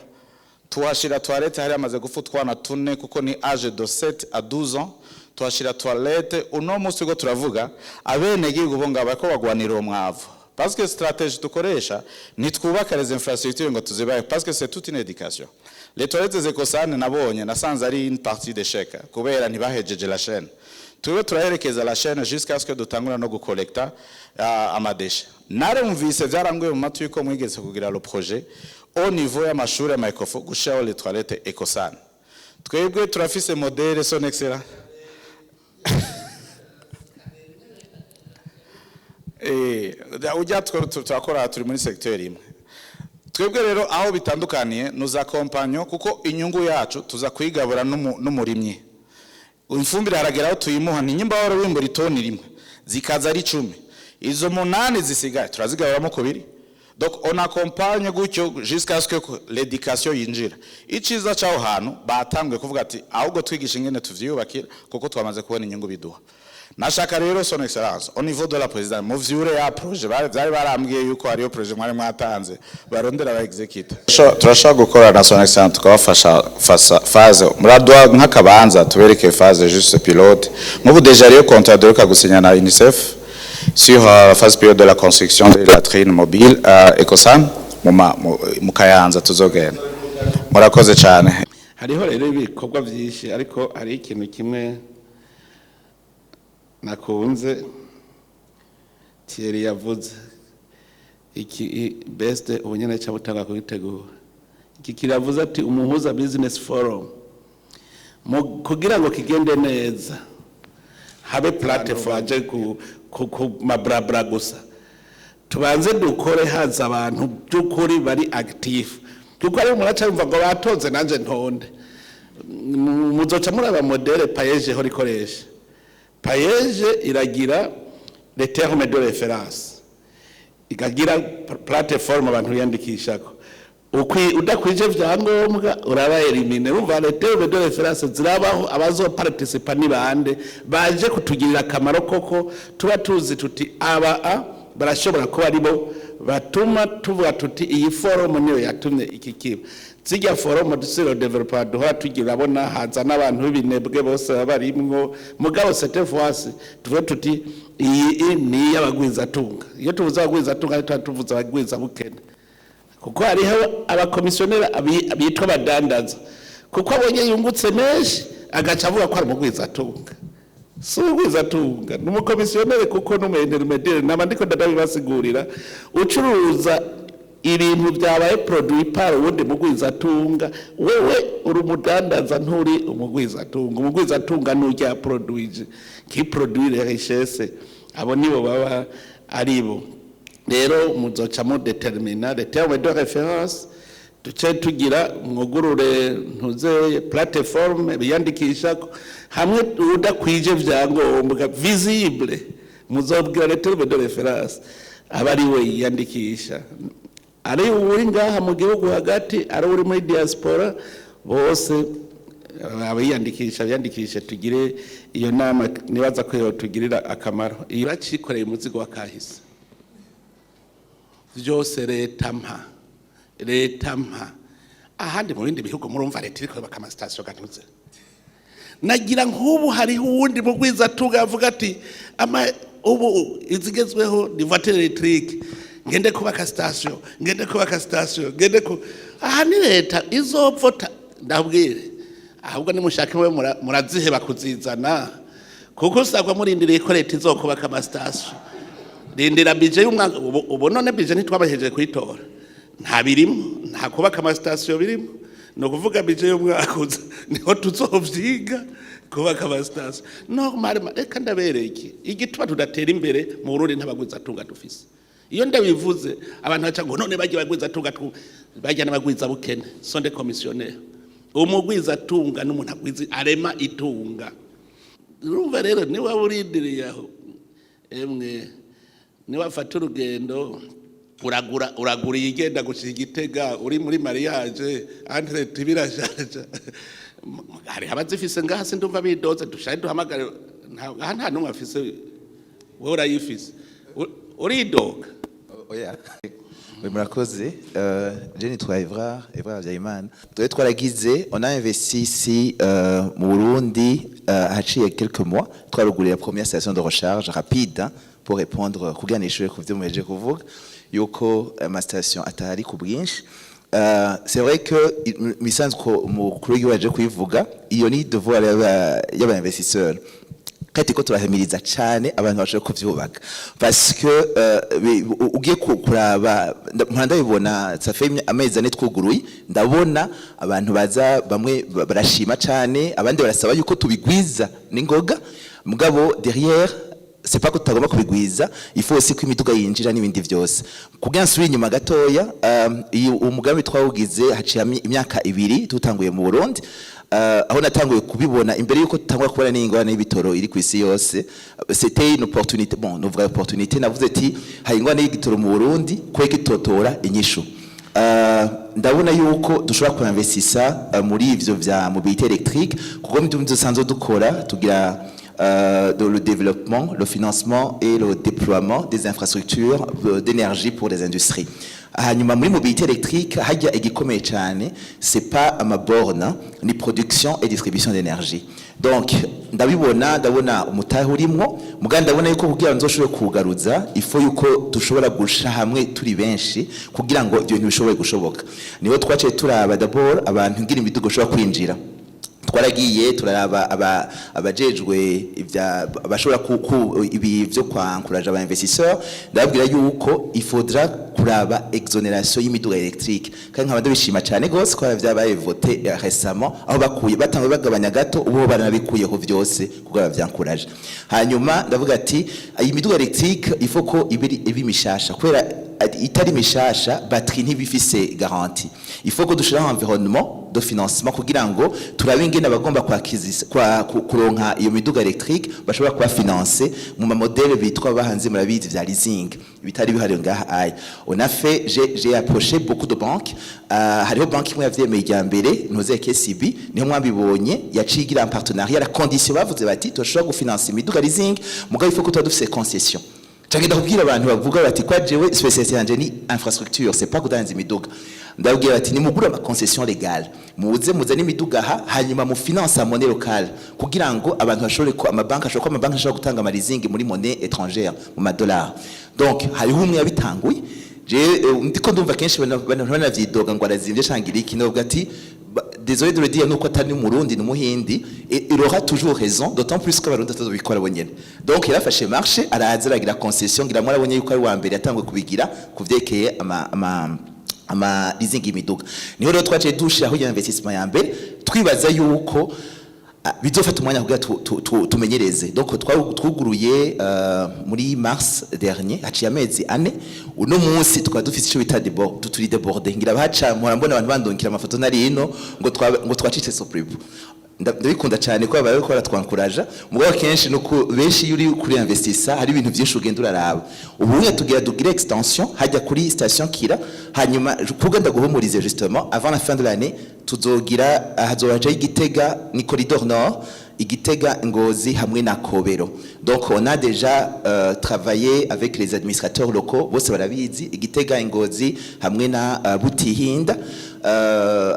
A: tuhashira toilette hari amaze gufutwana tune kuko ni âge de 7 à 12 ans tuhashira toilette uno musi go turavuga abene gihugu bonga bako bagwanira umwavu parce que stratégie dukoresha nitwubaka les infrastructures ngo tuzibaye parce que c'est toute une éducation les toilettes ekosane nabonye nasanze ari une partie d'échec kubera ntibahejeje la chaîne tuwe turaherekeza la chaîne jusqu'à ce que dutangura no gucollecta amadeshe narumvise vyaranguye mu matu yuko mwigeze kugira le projet au niveau ya mashuri ya Ecofo gushiraho les toilettes ekosane twebwe turafise modèle son excellent ujya turakora turi muri secteur imwe twebwe rero aho bitandukaniye nuza kompanyo kuko inyungu yacu tuza kwigabura n'umurimyi imfumbire harageraho tuyimuha n'inyimba waro w'imbura itoni rimwe zikaza ari 10 izo 8 zisigaye turazigaburamo kubiri donc on accompagne gutyo jusqu'à ce que l'éducation yinjira iciza cyaho hantu batangwe kuvuga ati ahubwo twigisha ingene tuvyubakira kuko twamaze kubona inyungu biduha nashaka rero son excellence au niveau de la présidence mu vyure ya projet bari barambwiye yuko ariyo projet mwari mwatanze barondera ba execute turashaka gukora na son excellence tukabafasha phase muradwa nk'akabanza tubereke phase juste pilote mubu déjà rero contrat de gusinya na UNICEF sur la phase période de la construction de latrines mobile Ecosan mu Kayanza tuzogenda murakoze cyane
B: hariho rero ibikorwa byinshi ariko ari ikintu kimwe nakunze Thierry yavuze iki best ubunyene cyo butanga kugitegura iki kiravuze ati umuhuza business forum kugira ngo kigende neza habe platform aje ku mabrabra gusa tubanze dukore haza abantu byukuri bari active kuko ari muraca yumva ngo batonze nanje ntonde muzoca muraba modele payeje ho rikoresha payeje iragira les termes de référence ikagira platform abantu yandikishako udakwije vyangombwa uraba elimine urumva les termes de référence zirabaho abazo participa ni bande baje kutugirira akamaro koko tuba tuzi tuti aba barashobora kuba aribo batuma tuvuga tuti iyi forum niyo yatumye iki kiba zijya forum dusiro developer duha tugira abona haza n'abantu b'ibinebwe bose barimwo mugabo cette fois tuvuga tuti iyi ni y'abagwiza tunga iyo tuvuza abagwiza tunga tuvuza abagwiza bukene kuko hariho abakomisiyoneri bitwa badandaza kuko abonye yungutse menshi agaca avuga ko ari umugwiza tunga si umugwiza tunga ni umukomisiyoneri kuko n'umuintermediaire n'abandiko ndabibasigurira ucuruza ibintu byabaye produit par wundi mugwiza tunga wewe uri umudandaza nturi umugwiza tunga n'ujya produit qui produit les richesses abo nibo baba aribo rero muzoca mu determiner les termes de référence tuce tugira mwugurure ntuze platform biyandikisha hamwe udakwije vyangombwa visible muzobwira les termes de référence abari we yandikisha ari uri ngaha mu gihugu hagati ari uri muri diaspora bose abayandikisha tugire iyo nama nibaza ko tugirira akamaro iyo bacikoreye umuzigo wa kahise byose leta mpa ahandi mu bindi bihugu murumva leta iriko bakama station gatutse nagira nk'ubu hari uwundi mu gwiza tugavuga ati ama ubu izigezweho ni voiture électrique ngende kubaka station ngende ku aha ni leta izopfota ndabwire ahubwo ni mushake we murazihe bakuzizana kuko usagwa murindiriye ko leta izokubaka ama station rindira budget y'umwaka ubu none budget ntitwabahejeje kuyitora nta birimo nta kubaka ama station birimo no kuvuga budget y'umwaka niho tuzovyiga kubaka ama station normal reka ndabereke igituma tudatera imbere mu Burundi ntabagwiza tunga dufise iyo ndabivuze abantu baca ngo none bagiye bagwiza tunga bajya n'abagwiza bukene sonde commissionnaire umugwiza tunga n'umuntu agwiza arema itunga urumva rero ni waburindiriye aho emwe ni wafata urugendo uragura igenda gushika Gitega uri muri mariage entre tibirajaja hari abazifise ngaha sindumva bidoze dushaye duhamagara nta numwe afise wewe urayifise uridoga
C: oya murakoze Jenny Evra Habyarimana twaragize on a investi ici mu Burundi haciye quelques mois twaruguriye la première station de recharge rapide pour répondre kuganisha ku byo muheje kuvuga yuko ma station atari ku bwinshi c'est vrai que misanzwe ko mu kuri waje kuyivuga iyo ni devoir y'aba investisseurs kati ko turahemiriza cyane abantu bashaka kuvyubaka parce que ugiye kuraba mpanda bibona ça fait amezi ane twuguruye ndabona abantu baza bamwe barashima cyane abandi barasaba yuko tubigwiza ningoga mugabo derrière c'est pas ko tutagomba kubigwiza, il faut aussi ko imiduga yinjira n'ibindi vyose. Kugira nsubire inyuma gatoya, umugambi twawugize haciye imyaka 2 tutanguye mu Burundi. Aho natanguye kubibona imbere yuko tutangura kubona n'ingorane y'ibitoro iri kwisi yose, c'était une opportunité, bon, une vraie opportunité. Navuze ati hari ingorane y'igitoro mu Burundi, ko igitotora inyishu. Ndabona yuko dushobora kuinvestissa muri ivyo vya mobilité électrique, kuko mtu dusanzwe dukora tugira le développement, le financement et le déploiement des infrastructures d'énergie pour les industries. Hanyuma muri mobilité électrique hajya igikomeye cyane, c'est pas amaborne ni production et distribution d'énergie. Donc ndabona umutahe urimwo, muganda ndabona yuko kugira nzoshobore kugaruza il faut yuko dushobora gusha hamwe turi benshi kugira ngo ibyo bintu bishobore gushoboka. Niho twaciye turaba d'abord abantu ngira imidugo shobora kwinjira. Twaragiye turaraba abajejwe bashobora ibi byo kwankuraje aba investisseurs, ndabwira yuko il faudra kuraba exonération y'imiduga électrique, kandi nkabandi bishima cyane gose ko byabaye voté récemment, aho bakuye batangwe bagabanya gato ubo baranabikuyeho vyose kugira bavyankuraje. Hanyuma ndavuga ati imiduga électrique il faut ko ibi mishasha, kubera itari mishasha batterie ntibifise garantie. Il faut que dushira un environnement de financement kugira ngo turabe ingene abagomba kuronka iyo miduga électrique bashobora kuba financer mu ma modèle bitwa bahanze murabizi vya leasing bitari bihari ngaha aya. On a fait, j'ai approché beaucoup de banques, hariho banki imwe yavyemeye ijya mbere ntuze KCB, niho mwabibonye yacigira un partenariat, la condition bavuze bati toshobora gufinancer imiduga leasing mugabo il faut que tuba dufise concession. Cyangwa ndakubwira abantu bavuga bati kwa jewe specialiste yanje ni infrastructure, c'est pas kudanza imiduga. Ndabwira bati ni mugura ama concession légale, muze n'imiduga hanyuma mu finance à monnaie locale kugira ngo abantu bashobore ko amabanki ashobora gutanga ama leasing muri monnaie étrangère mu madollar. Donc hariho umwe yabitanguye, ndiko ndumva kenshi banavyidoga ngo arazimvye cangira iki, novuga ati désolé de le dire, nuko atari umurundi n'umuhindi, et il aura toujours raison, d'autant plus que abarundi atazobikora bonyene. Donc il a fait marché araza aragira concession, ngira mwarabonye yuko ari wa mbere yatangwe kubigira kuvyekeye ama leasing imiduga. Niho rero twaciye dushiraho ya investissement ya mbere twibaza yuko bizofata umwanya kugira tumenyereze. Donc twuguruye muri mars dernier, haciye amezi 4, uno munsi tukaba dufite ico bita turi débordé, ngira baca murambona abantu bandongera amafoto nari ino ngo twacitse sopribu. Ndabikunda cyane ko abaye ko baratwankuraje, mugabo kenshi nuko benshi yuri kuri investissa hari ibintu byinshi ugenda uraraba. Ubu tugira extension hajya kuri station Kira, hanyuma kugenda guhumurize justement avant la fin de l'année tuzogira hazobaje Igitega ni corridor nord, Igitega Ngozi hamwe na Kobero. Donc on a déjà travaillé avec les administrateurs locaux, bose barabizi Igitega Ngozi hamwe na Butihinda,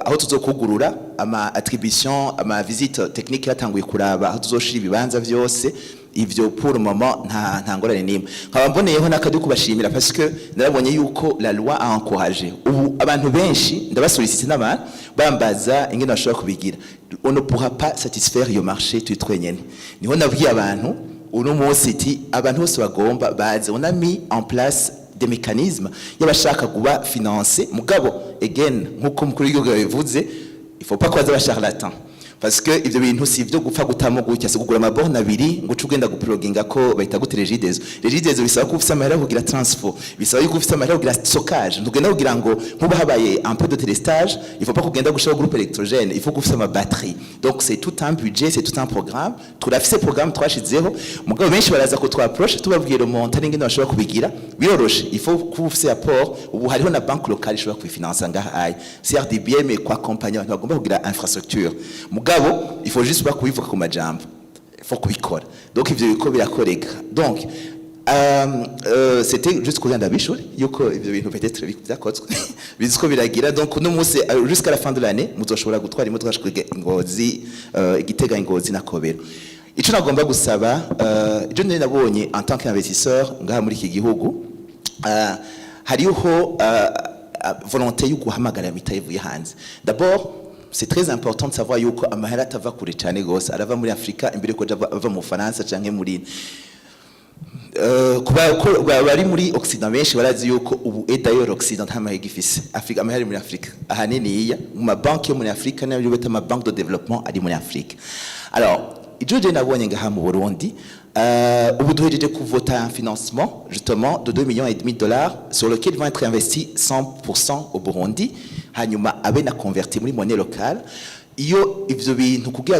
C: aho tuzokugurura ama attribution ama visite technique yatanguye kuraba aho tuzoshira ibibanza vyose ivyo pour le moment nta ngorane nimwe. Nkaba mboneyeho nakadi kubashimira parce que narabonye yuko la loi a encouragé ubu abantu benshi ndabasoliciter n'abantu bambaza ingene bashobora kubigira. On ne pourra pas satisfaire yo marché twenyene. Niho nabwiye abantu uno munsi iti abantu bose bagomba baze. On a mis en place des mécanismes y'abashaka kuba financer mugabo again nkuko mukuru w'igihugu yabivuze, il faut pas kwaza ba charlatan, parce que ivyo bintu si ivyo gupfa gutamo gutya se kugura amaborne abiri ngo cugenda guproginga ko bahita gute regidezo bisaba ko ufite amahera kugira transfert, bisaba yuko ufite amahera kugira stockage, ntugenda kugira ngo nkuba habaye un peu de délestage, il faut pas kugenda gushaka groupe électrogène, il faut que ufite ama batterie. Donc c'est tout un budget, c'est tout un programme, turafise programme twashizeho mugabo benshi baraza ko twaapproche tubabwiye le montant n'ingene bashobora kubigira biroroshe. Il faut que ufite apport, ubu hariho na banque locale ishobora kufinancer ngaha CRDB mais quoi accompagner abantu bagomba kugira infrastructure. Il faut juste pas kubivuga ku majambo, il faut kubikora. Donc ivyo biko birakoreka. Donc c'était juste kugira ndabishuri yuko ivyo bintu peut-être byakozwe biziko biragira. Donc no munsi jusqu'à la fin de l'année muzoshobora gutwara imodoka shikige Ngozi, Igitega Ngozi na Kobero. Ico nagomba gusaba je nabonye en tant qu'investisseur ngaha muri iki gihugu hariho volonté yo guhamagara mitaye vuye hanze. D'abord c'est très important de savoir yuko amahera tava kure cyane gose arava muri Afrika imbere ko ava mu Faransa canke muri kuba bari muri Occident benshi barazi yuko ubu d'ailleurs Occident nta mahera gifise. Afrika amahera muri Afrika ahanini iya mu mabanki yo muri Afrika n'ayo bita ama banque de développement ari muri Afrika. Alors ijo je nabonye ngaha mu Burundi ubu duhejeje kuvota un financement justement de 2,5 millions de dollars sur lequel vont être investis 100% au Burundi hanyuma abe na converti muri monnaie locale. Iyo ivyo bintu kugira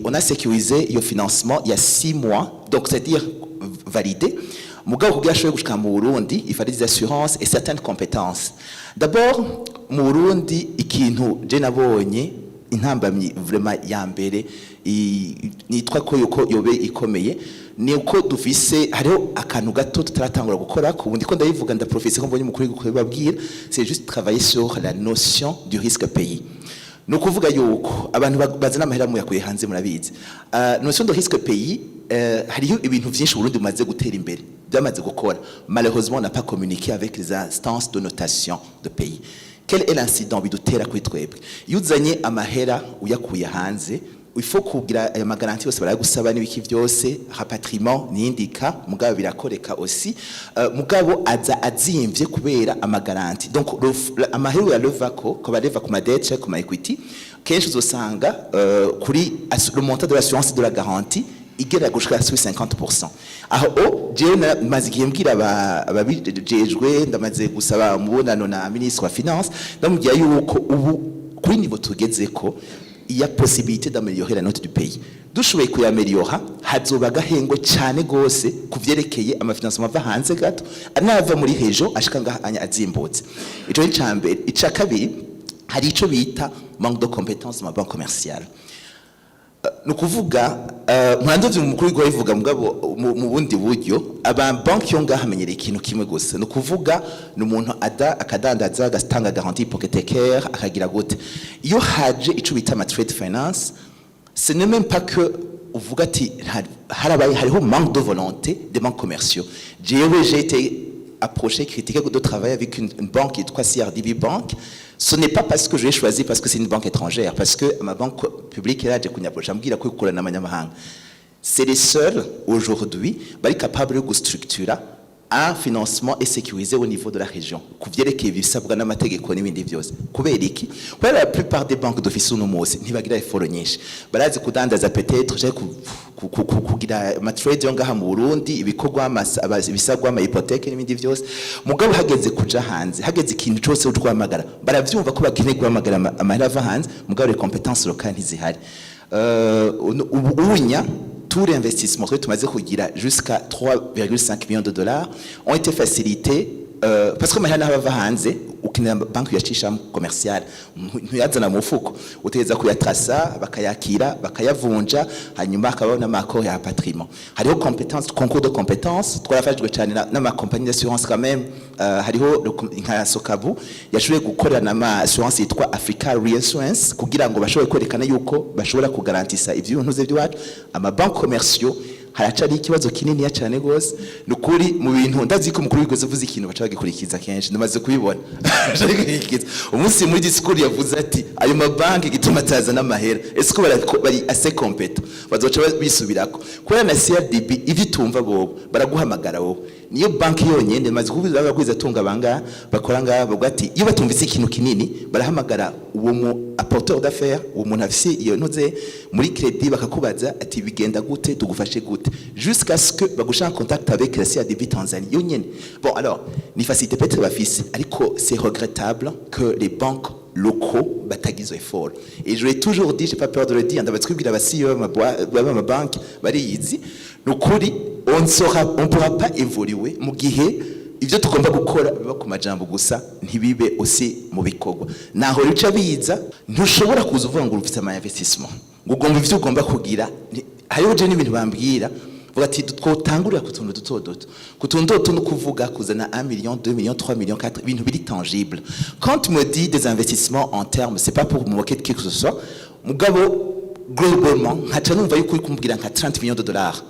C: on a sécurisé iyo financement il y a 6 mois, donc c'est-à-dire validé. Mugabo kugira ashobore gushika mu Burundi il fallait des assurances et certaines compétences. D'abord mu Burundi ikintu je nabonye intambamyi vraiment ya mbere nitwa ko yuko yobe ikomeye ni uko dufise hariho akantu gato tutaratangura gukora ku bundi ko ndayivuga nda professeur ko mbonye mukuri kubabwira, c'est juste travailler sur la notion du risque pays. No kuvuga yuko abantu bazana amahera mu yakuye hanze murabizi. Notion de risque pays hariho ibintu byinshi Burundi bumaze gutera imbere byamaze gukora. Malheureusement on n'a pas communiqué avec les instances de notation de pays. Quel est l'incident bidutera kuri twebwe? Iyo uzanye amahera uyakuye hanze il faut kugira aya magaranti yose baragusaba n'ibiki byose rapatriement n'indika mugabo birakoreka aussi mugabo aza azimvye kubera amagaranti. Donc amahera ya levako ko bareva ku madette ku ma equity kenshi uzosanga kuri le montant de l'assurance de la garantie igera gushika sur 50%. Aho je maze mbwira ababijejwe ndamaze gusaba mubonano na ministre wa finance ndamubwiye yuko ubu kuri niveau tugezeko il y a possibilité d'améliorer la note du pays. Dushoboye kuyameliora hazoba gahengo cyane gose kuvyerekeye amafinancement ava hanze gato anava muri region ashika ngaha anya azimbutse. Ico ni cyambere. Ica kabiri hari ico bita manque de compétences ma banque commerciale. Nukuvuga mwandoze mukuru gwa ivuga mugabo mu bundi buryo aba banki yo ngaha hamenyere ikintu kimwe gusa nukuvuga n'umuntu akadandaza agatanga garantie hypothécaire akagira gute iyo haje ico bita ma trade finance ce n'est même pas que uvuga ati harabaye hariho manque de volonté des banques commerciaux. J'ai été approché critiqué de travailler avec une banque qui est CRDB Bank. Ce n'est pas parce que je l'ai choisi parce que c'est une banque étrangère, parce que ma banque publique est là, c'est les seuls aujourd'hui qui sont capables de structurer un financement et sécurisé au niveau de la région. La plupart des banques d'office no munsi ntibagira effort nyinshi barazi kudandaza peut-être je kugira ma trade yo ngaha mu Burundi ibikorwa bisagwa ama hypothèque n'ibindi byose mugabo hageze kuja hanze hageze ikintu cyose utwamagara baravyumva ko bakeneye guhamagara amahera ava hanze mugabo les compétences locales ntizihari. Ubunya tous les investissements que tu m'as dit jusqu'à 3,5 millions de dollars ont été facilités parce que mahana bava hanze ukinira banki yacisha commercial ntuyazana mu fuko uteza kuyatrasa bakayakira bakayavunja hanyuma akabona makoro ya patrimoine. Hariho compétences concours de compétences twarafashijwe cyane na compagnie d'assurance quand même. Hariho nka Sokabu yashoboye gukorera na assurance yitwa Africa Reinsurance kugira ngo bashobore kwerekana yuko bashobora kugarantisa ibintu ze by'iwacu. Ama banki commerciaux haracari ikibazo kinini ya cyane gose nukuri mu bintu ndazi ko mukuru wigeze uvuze ikintu baca bagikurikiza kenshi ndamaze kubibona. Umunsi muri discours yavuze ati ayo mabanki gituma tazana amahera ese ko bari assez compétent bazoca bisubirako kubera na CRDB ivitumva bobo baraguhamagara wowe niyo banki yonyene maze kuvuza bagwiza tunga banga bakora nga bagati iyo batumvise ikintu kinini barahamagara uwo mu apporteur d'affaires uwo muntu afise iyo ntuze muri crédit bakakubaza ati bigenda gute tugufashe gute jusqu'à ce que bagusha en contact avec la CRDB Tanzanie yonyene. Bon alors ni facilité peut-être bafise ariko c'est regrettable que les banques locaux batagize effort et je l'ai toujours dit, j'ai pas peur de le dire ndabatsubwira abasiyo ma banque bari yizi nukuri on pourra pas évoluer mu gihe ivyo tugomba gukora biba ku majambo gusa ntibibe aussi mu bikorwa naho rica biza ntushobora kuza uvuga ngo ufite ama investissement ngo ugomba ivyo ugomba kugira hariho je n'ibintu bambwira vuga ati twotangurira ku tuntu duto no kuvuga kuzana 1 million 2 millions 3 millions 4 ibintu biri tangible. Quand tu me dis des investissements en termes c'est pas pour me moquer de qui que ce soit mugabo globalement nkaca numva yuko uri kumbwira nka 30 millions de dollars.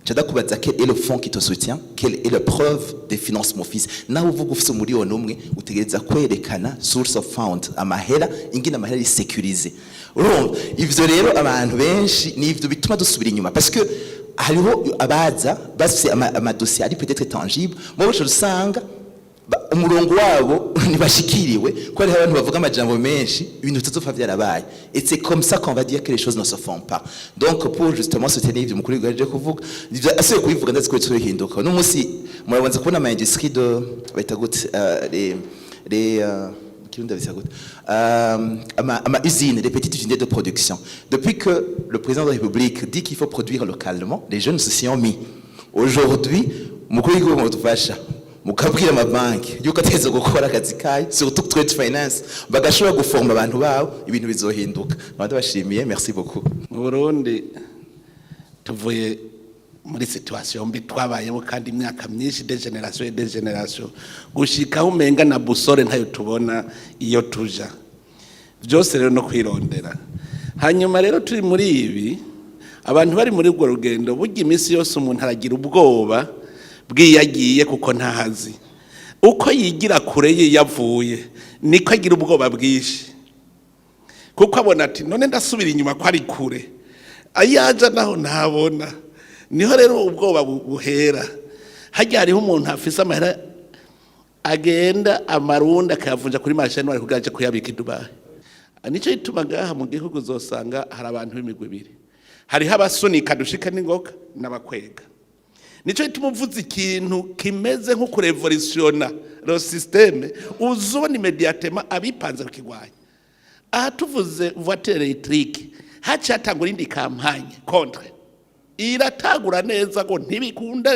C: Quel est le fonds qui te soutient? Quelle est la preuve des financements fils? Naho uvuga ufise umuriyoni umwe utegereza kwerekana source of fund amahera ingina amahera yi sécurisé. Urumva ivyo rero abantu benshi ni ivyo bituma dusubira inyuma parce que hariho abaza bafise ama dossier ari peut-être tangible mo bose rusanga umurongo wabo ntibashikiriwe ko hariho abantu bavuga amajambo menshi ibintu bitazopfa vyarabaye. Et c'est comme ça qu'on va dire que les choses ne se font pas. Donc pour justement soutenir ivyo mukuru gaje kuvuga asuye kubivuga ndazi ko bizohinduka. No musi murabanza kubona ama industrie de bita gute les usines, des petites usines de production. Depuis que le président de la République dit qu'il faut produire localement, les jeunes se s'y ont mis. Aujourd'hui, mukuru w'igihugu mutufasha mukabwira amabanki yuko ateze gukora akazi kayo, surtout trade finance, bagashobora guforma abantu babo, ibintu bizohinduka. Abantu bashimiye, merci beaucoup.
B: Mu Burundi tuvuye muri situation mbi twabayemo kandi imyaka myinshi de generation gushika umenga na busore ntayo tubona iyo tuja byose rero no kwirondera. Hanyuma rero turi muri ibi abantu bari muri urwo rugendo burya iminsi yose umuntu aragira ubwoba bwiyagiye kuko ntahazi uko yigira kure ye yavuye niko agira ubwoba bwishi kuko abona ati none ndasubira inyuma ko ari kure ayaja naho ntabona. Niho rero ubwoba buhera. Hajya hariho umuntu afise amahera agenda amarunda akayavunja kuri mashini wari kugaje kuyabika i Dubai. Nico ituma gaha mu gihugu uzosanga hari abantu b'imigwi ibiri. Hariho abasunika dushika n'ingoka n'abakwega. Nico ituma uvuze ikintu kimeze nko kurevolutiona le système uzobona immédiatement abipanze kukigwanya. Aha tuvuze voiture électrique haca atangura indi campagne contre iratagura neza ngo ntibikunda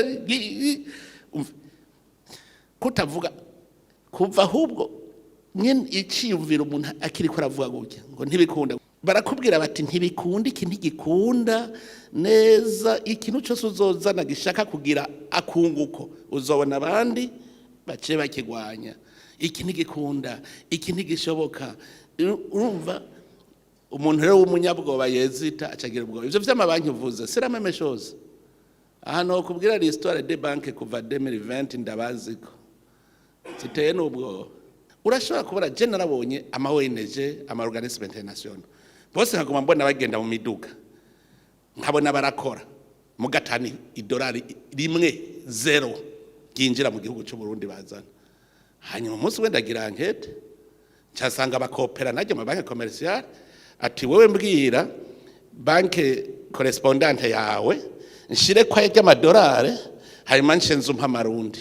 B: kutavuga kuva ahubwo nyine iciyumvira umuntu akiri ko aravuga gutya ngo ntibikunda barakubwira bati ntibikunda iki ntigikunda neza ikintu cyose uzozana gishaka kugira akunguko uzobona abandi bace bakigwanya iki ntigikunda iki ntigishoboka. Urumva umuntu rero w'umunyabwoba yezita acagira ubwoba. Ivyo vy'amabanki uvuze c'est même chose. Aha no kubwira l'histoire des banques kuva 2020 ndabaziko ziteye n'ubwoba. Urashobora kubona je narabonye ama ONG ama organisme international bose nkaguma mbona bagenda mu miduga nkabona barakora mu gatani $1 0 ginjira mu gihugu cy'u Burundi bazana. Hanyuma umunsi wenda gira enquête cyasanga bakopera najye mu banki commerciale ati wewe mbwira banke correspondante yawe nshire kwa y'amadolari hanyuma nshenze amarundi.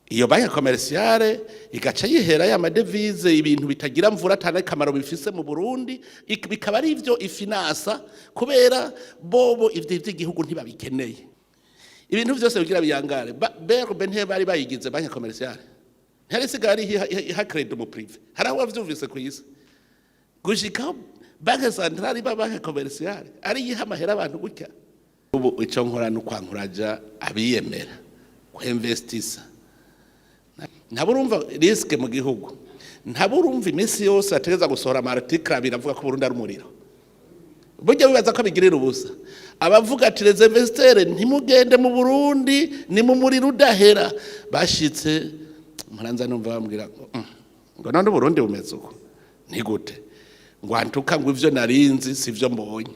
B: Iyo banke commerciale igaca yihera ya madevise ibintu bitagira mvura atana kamaro bifise mu Burundi bikaba ari ivyo ifinansa kubera bobo ivyo igihugu ntibabikeneye. Ibintu byose bigira biyangare berbe ntibari bayigize banke commerciale ntari sigari ha credit mu privé haraho vyumvise ku isi gushika banke centrale ba banke commerciale ari yihamahera abantu gutya. Ubu ico nkora no kwankuraja abiyemera ko investisa ntaburumva risk mu gihugu ntaburumva iminsi yose ategeza gusohora amarticle biravuga ko Burundi ari umuriro. Burya bibaza ko bigirira ubusa abavuga ati les investisseurs ntimugende mu Burundi ni mu muriro udahera bashitse muranza numva bambwira ngo none Burundi bumeze uko ni gute ngo antuka ngo ivyo narinzi sivyo mbonye.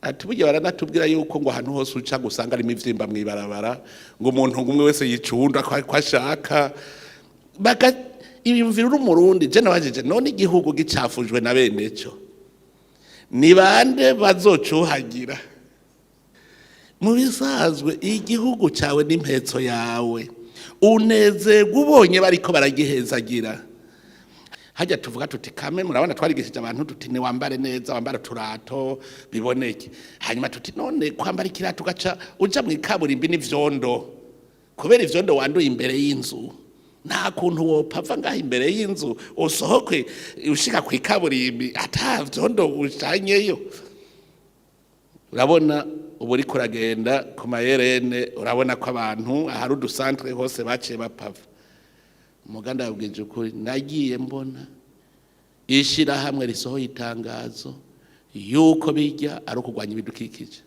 B: Ati burya baranatubwira yuko ngo ahantu hose uca gusanga ari imivyimba mwibarabara ngo umuntu umwe wese yicunda kwashaka baka ibimvira umurundi je nabajeje none igihugu gicafujwe na bene cyo ni bande bazocuhagira. Mu bisazwe igihugu cyawe n'impetso yawe unezerwa ubonye bariko baragihezagira. Hajya tuvuga tuti kame murabona twarigishije abantu tuti ni wambare neza wambara turato biboneke. Hanyuma tuti none kwambara ikirato gaca uja mu ikaburimbi n'ivyondo kubera ivyondo wanduye imbere y'inzu nta kuntu wopava ngaho imbere y'inzu usohoke ushika ku ikaburimbi atavyondo ushanyeyo. Urabona ubu uri kuragenda ku mayerene urabona ko abantu ahari udusantre hose baciye bapava. Umuganda yabwije ukuri nagiye mbona ishirahamwe risohoye itangazo yuko bijya ari ukugwanya ibidukikije.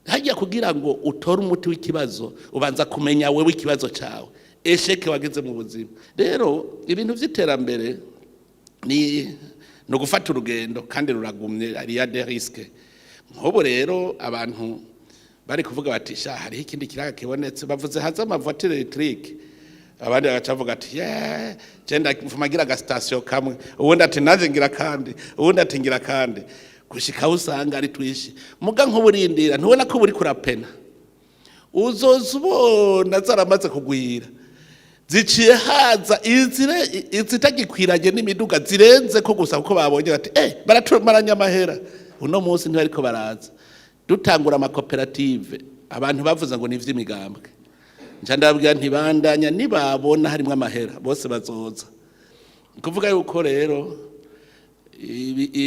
B: Hajya kugira ngo utore umuti w'ikibazo ubanza kumenya wewe ikibazo cyawe esheke wageze mu buzima. Rero ibintu vy'iterambere ni no gufata urugendo kandi ruragumye ari ya des risques. Nkobo rero abantu bari kuvuga bati sha hari ikindi kiraga kibonetse bavuze haza ama voiture électrique abandi bagacavuga ati genda mvumagira agasitasiyo kamwe ubundi ati naje ngira kandi ubundi ati ngira kandi gushika usanga ari twishi muga nk'uburindira ntubona ko buri kurapena uzozubona zaramaze kugwira ziciye haza izitagikwiranye n'imiduga zirenze ko gusa kuko babonye bati baratumaranya amahera uno munsi ntibariko baraza dutangura amakoperative abantu bavuze ngo ni ivy'imigambwe nca ndababwira ntibandanya nibabona harimo amahera bose bazoza kuvuga yuko rero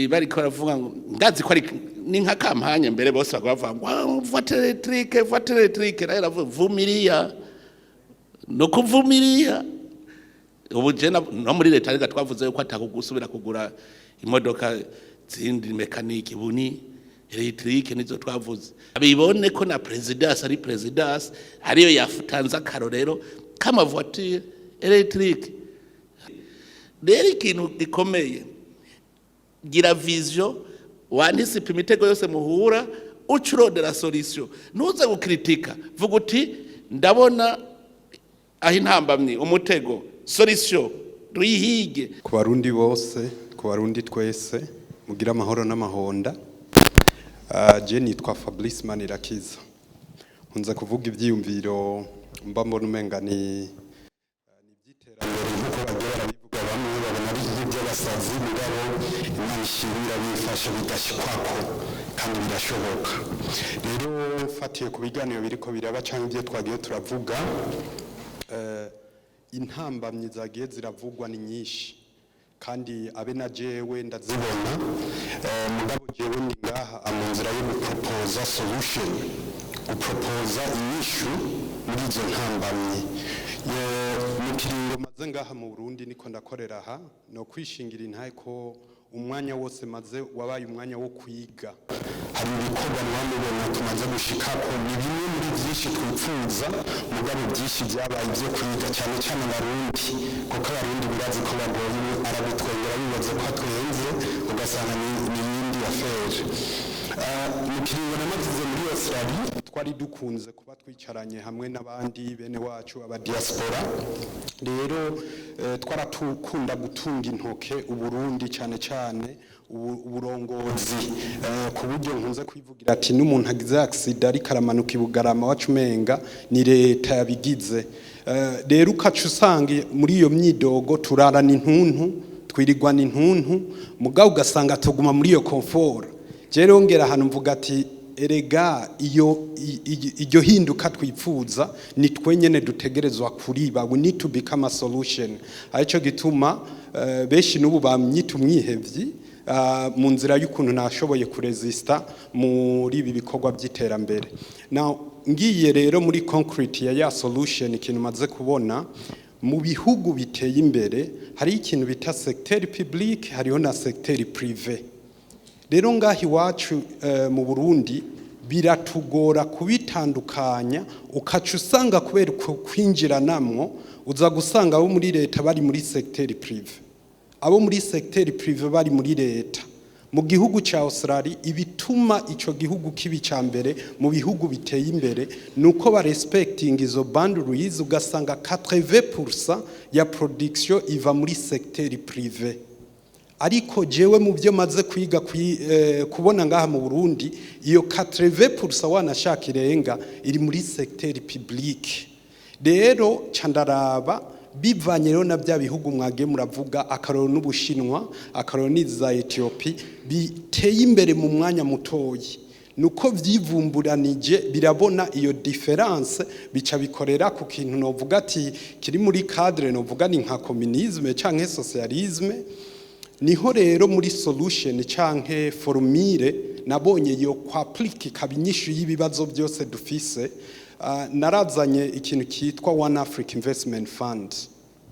B: bariko baravuga ngo ndazi ko ari ni nka kampanye mbere bose bakavuga ngo voiture électrique rero vumiriya no kuvumiriya ubu je no muri leta rega twavuze yuko atakugusubira kugura imodoka zindi mekaniki buni electrique nizo twavuze abibone ko na presidence ari presidence ariyo yafutanza akarorero kama voiture électrique rero ikintu gikomeye gira vision wandisipa imitego yose muhura ucurondera solution ntuze gukritika vuga uti ndabona aho intambamye umutego solution tuyihige
D: ku barundi bose ku barundi twese mugira amahoro n'amahonda. Je nitwa Fabrice Manirakiza nkunze kuvuga ibyiyumviro mba mbona umenga ni ibyiterambere nk'uko bagira barabivuga bamwe babona ari iby'abasazi mugabo Imana ishimira bifashe bigashikwako kandi birashoboka. Rero mfatiye ku biganiro biriko biraba cyangwa ibyo twagiye turavuga intambamyi zagiye ziravugwa ni nyinshi kandi abe na jewe ndazibona mugabo jewe ndi ngaha mu nzira yo guproposa solution guproposa inyishu muri izo ntambamyi mu kiringo maze ngaha mu Burundi niko ndakorera aha no kwishingira intaye ko umwanya wose maze wabaye umwanya wo kwiga hari ibikorwa mwamubona tumaze gushikako ni bimwe muri byinshi twipfuza mugabo byinshi byabaye ibyo kwiga cyane cyane abarundi kuko abarundi birazi ko bagoye arabitwengera bibaze ko twenze ugasanga ni yindi affaire mu kiringo namaze muri Australia twari dukunze kuba twicaranye hamwe n'abandi bene wacu aba diaspora rero twaratukunda gutunga intoke uburundi cyane cyane uburongozi ku buryo nkunze kwivugira ati n'umuntu agize accident ari karamanuka ibugarama wacumenga ni leta yabigize rero ukacu usanga muri iyo myidogo turarana intuntu twirigwana intuntu mugabo ugasanga tuguma muri iyo comfort rero ngera hano mvuga ati erega iyo hinduka twipfuza ni twenyene dutegerezwa kuriba we need to become a solution arico gituma beshi n'ubu bamyita umwihevyi mu nzira y'ukuntu nashoboye kuresista muri ibi bikorwa by'iterambere. Now ngiye rero muri concrete ya solution ikintu maze kubona mu bihugu biteye imbere hari ikintu bita secteur public hariho na secteur privé. Rero ngahi wacu mu Burundi biratugora kubitandukanya ukaca usanga kubera kwinjira namwo uza gusanga abo muri leta bari muri secteur privé abo muri secteur privé bari muri leta. Mu gihugu ca Australia ibituma ico gihugu kibi cyambere mu bihugu biteye imbere nuko ba respecting izo boundaries ugasanga 80% ya production iva muri secteur privé. Ariko jewe mu byo maze kwiga kubona ngaha mu Burundi iyo 80% wanashaka irenga iri muri secteur public. Rero candaraba bivanye rero na bya bihugu mwage muravuga akaroro n'Ubushinwa akaroro n'iza Ethiopia biteye imbere mu mwanya mutoyi nuko vyivumburanije birabona iyo difference bica bikorera ku kintu novuga ati kiri muri cadre novuga ni nka communisme canke socialisme. Niho rero muri solution canke formule nabonye yo kwaplike kabinyishu y'ibibazo byose dufise. Narazanye ikintu cyitwa One Africa Investment Fund,